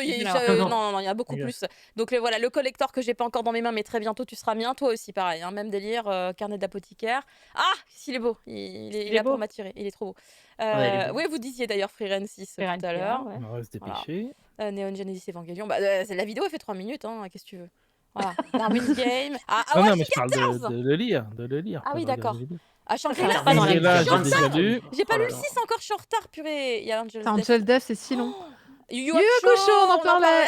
Non. non, il y a beaucoup Ok. plus. Donc voilà, le collector que j'ai pas encore dans mes mains, mais très bientôt tu seras mien, toi aussi pareil, hein, même délire, carnet d'apothicaire. Ah, s'il est beau, il est est là pour beau. m'attirer, il est trop beau. Ouais, il est beau. Oui, vous disiez d'ailleurs Freeren 6 Freeren tout à Pierre, l'heure. ouais. On va se dépêcher. Neon Genesis Evangelion, bah, la vidéo elle fait 3 minutes, hein, qu'est-ce que tu veux. Voilà, Darwin's Game. Ah, non, ouais, non, mais je parle 14. de le lire, Ah pas oui, de regarder d'accord. la vidéo. Ah, Ça Shangri-La, reste pas dans la Shangri-La, culture. j'ai déjà lu. j'ai pas Oh lu là le là. 6 encore, je suis en retard, purée. Il y a Angel's Putain, Death. Angel Death, c'est si long. Yu Yu Hakusho, on en parlait.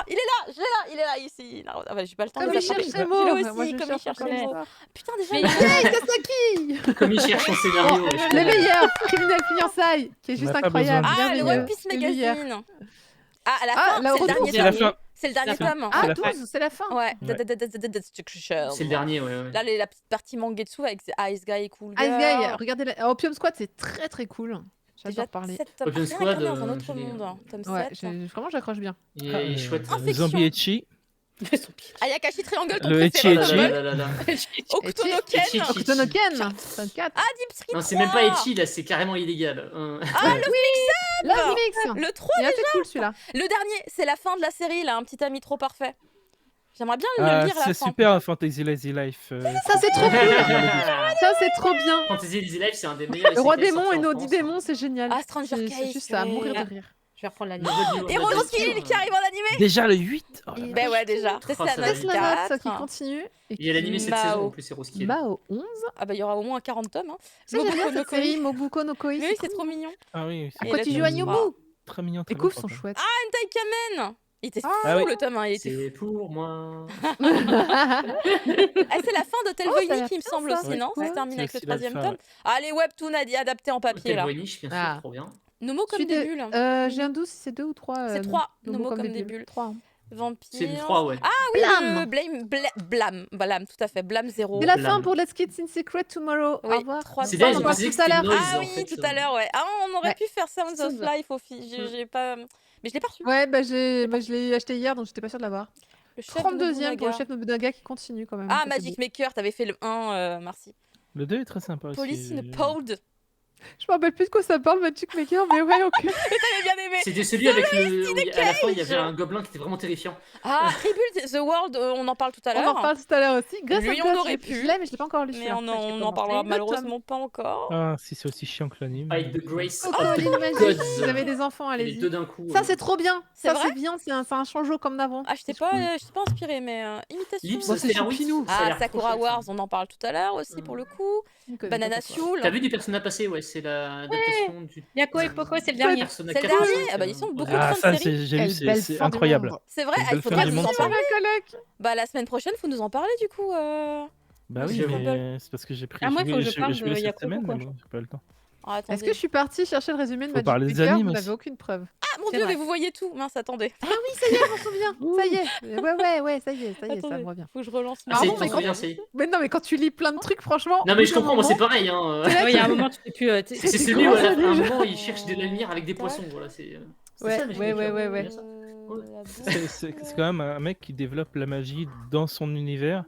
Il est là, je l'ai là, il est là ici. Naruto. Ah bah, j'ai pas le temps de Comme le il rattraper. cherche ses Je mots. l'ai aussi, Moi, je comme il cherche cherche encore ses les mots. mots. Putain, déjà, Mais il y a- Hey, Sasaki Comme il cherche son scénario. ouais, je Le comprends. meilleur, Criminel Fiançailles, qui est On juste n'a pas incroyable. besoin. Ah, le merveilleux. One Piece J'ai lu hier. Magazine. Ah, à la Ah, fin, là, c'est le retour, dernier C'est la tome. fin. C'est le dernier C'est la tome. Ah, la fin. 12, c'est la fin. Ouais. Ouais. C'est le dernier, ouais. Là, la petite partie Mangetsu avec Ice Guy et Cool Ice Girl. Guy, regardez, Opium Squad, c'est très très cool. Déjà J'adore parler. 7 tomes. Opium Rien Squad, incarné dans un autre je l'ai- monde. Tome Ouais, 7. vraiment, j'accroche bien. Il est chouette. Infection. Zombie Echi. Ayakashi Triangle, ton Le préféré. Echi Là, Echi. là, là, là. Okuto no Echi. Ken. Okuto no Ken, 24. Ah, Deep Street Non, c'est 3. même pas Echi, là, c'est carrément illégal. Ah, le Love Mix. Le 3. Il est assez cool celui-là. Le dernier, c'est la fin de la série, là, un petit ami trop parfait. J'aimerais bien le Ah, lire à la c'est fin. super Fantasy Lazy Life. Ça, c'est trop cool. Ça, c'est trop bien. Fantasy Easy Life, c'est un des meilleurs. Le roi isekai démon sortis et en nos France. 10 démons, c'est génial. Ah, Stranger C'est Case, juste à ouais. mourir de rire. Je vais reprendre la Le ligne. jeu du- Et la Rose lecture, Kill qui arrive en animé. Déjà le 8. Oh là là. Ben ouais, déjà. C'est Ah, la ça va note vite. Test la note 4. qui continue. Et Il y a l'animé cette Mao. saison en plus, c'est Rose Kill. Mao 11. Ah bah il y aura au moins 40 tomes. Hein. Ça, j'aime bien Mobuko no cette série, Koi. Mobuko no Koi. Oui, c'est c'est cool. trop mignon. Ah oui, Et À quoi le tu tome joues à 3. Nyobu très mignon. Les Très coups beau, sont franchement. chouettes. Hentai Kamen. Il était fou Ah oui. le tome 1, il était fou. C'est pour moi. Ah, c'est la fin de Tel Oh, ça a Voynich, l'air il me bien, semble ça. aussi, Oui. non Ça Ouais. se termine C'est avec le aussi la 3e fin, tome. ouais. Ah, les webtoons adaptés en papier Tel là. Voynich, bien sûr, Ah. trop bien. Nomo comme Celui des de- bulles. J'ai un doute si c'est 2 ou 3. C'est 3. Nomo comme des bulles. 3. Vampire. C'est le 3, ouais. Ah oui, Blam. Blâme, tout à fait. Blâme 0. C'est la Blam. fin pour Let's Kids in Secret Tomorrow. Oui, Au revoir. 3 C'est bien, là, on je en me parle disais que tout à c'était l'heure. Noise, Ah en oui, fait. tout à l'heure, ouais. Ah, on aurait Ouais. pu faire Sounds of Sounds. Life, j'ai pas. Mais je l'ai pas reçu. Ouais, bah, je l'ai acheté hier, donc j'étais pas sûre de l'avoir. Le chef 32e pour le Nobunaga. chef Nobunaga qui continue quand même. Ah, ça, c'est Magic beau. Maker, t'avais fait le 1, merci. Le 2 est très sympa aussi. Police in Pod. Je me rappelle plus de quoi ça parle, Magic Maker, mais ouais, ok. T'avais bien aimé. C'était celui avec le. où à la fin, il y avait un gobelin qui était vraiment terrifiant. Ah, Rebuild the World, on en parle tout à On en l'heure. reparle tout à l'heure aussi. Grace Lui, of on God, aurait je pu. l'ai, mais je l'ai pas encore lu. Mais celui-là. on Enfin, je peux en commencer. parlera Et le malheureusement pas encore. Ah, si c'est aussi chiant que l'anime. Avec The Grace tome. of Oh, the l'île magique. Gods. Vous avez des enfants, Les allez-y. deux d'un coup. Ça, c'est trop bien. C'est Ça, vrai c'est bien. C'est un changeau comme d'avant. Ah, je t'ai C'est pas, cool. pas inspiré, mais imitation. Lips, Bon, c'est Stellar Witch, choupinou. ça a Ah, l'air trop Sakura chouette, ça. Wars, on en parle tout à l'heure aussi pour le coup. Je ne connais Banana pas pourquoi. Soul. T'as vu du Persona passé, ouais, c'est l'adaptation du. Yako et Poco, c'est le dernier. Persona C'est le 4. dernier. Ah bah, ils sont beaucoup Ah, de ça, fins de série. j'ai vu, Quelle belle c'est fin du incroyable. monde. C'est vrai, Quelle ah, il belle faudra fin du nous en monde. parler. Coloc. Bah, la semaine prochaine, faut nous en parler du coup. Bah oui, Je mais c'est parce que j'ai pris. Ah, moi, il faut que je je parle vais de cette Yakuza, semaine, quoi. mais bon, j'ai pas le temps. Ah, attendez. Est-ce que je suis partie chercher le résumé de Faut Magic parler des Maker animes Vous aussi. n'avez aucune preuve. Ah, mon C'est dieu, vrai. mais vous voyez tout. Mince, attendez. Ah oui, ça y est, je m'en souviens. Ça y est. Ouais, ça y est, ça Attendez, me revient. faut que je relance. Ah, c'est Pardon, mais trop quand- bien, c'est. Mais non, mais quand tu lis plein de trucs, franchement. Non, mais je au bout d'un comprends, moi c'est moment, pareil. Hein. t'es là, Oui, il y a un moment, tu fais plus. C'est C'est celui comment où à ça, un déjà moment il cherche de la lumière avec des poissons. Voilà, c'est. Ouais, ça, Magic ouais, Maker, ouais, j'aime ouais. bien ça. C'est quand même un mec qui développe la magie dans son univers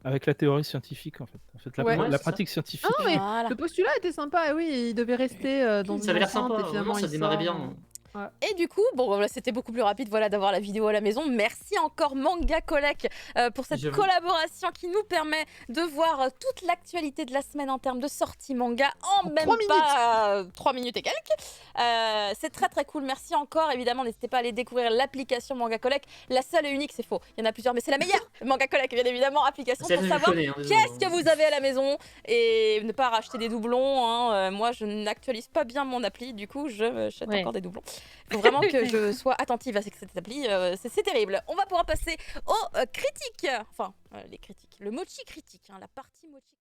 avec la théorie scientifique en fait. Ouais. La Ouais, c'est pratique scientifique. Ah, mais Voilà. le postulat était sympa, et oui, il devait rester dans Ça une avait l'air enceinte, sympa, et finalement vraiment, ça il démarrait sort, bien. Et du coup, bon, voilà, c'était beaucoup plus rapide, voilà, d'avoir la vidéo à la maison. Merci encore Manga Collect pour cette J'avoue. collaboration qui nous permet de voir toute l'actualité de la semaine en termes de sortie manga en même 3 pas 3 minutes et quelques. C'est très très cool. Merci encore. Évidemment, n'hésitez pas à aller découvrir l'application Manga Collect. La seule et unique, c'est faux. Il y en a plusieurs, mais c'est la meilleure. Manga Collect, bien évidemment, application C'est pour elle que je savoir connais, hein, qu'est-ce désolé. que vous avez à la maison et ne pas racheter des doublons. Hein. Moi, je n'actualise pas bien mon appli, du coup, je achète Ouais. encore des doublons. Il faut vraiment que je sois attentive à cette appli. C'est terrible. On va pouvoir passer aux critiques. Enfin, les critiques. Le mochi critique, hein, la partie mochi.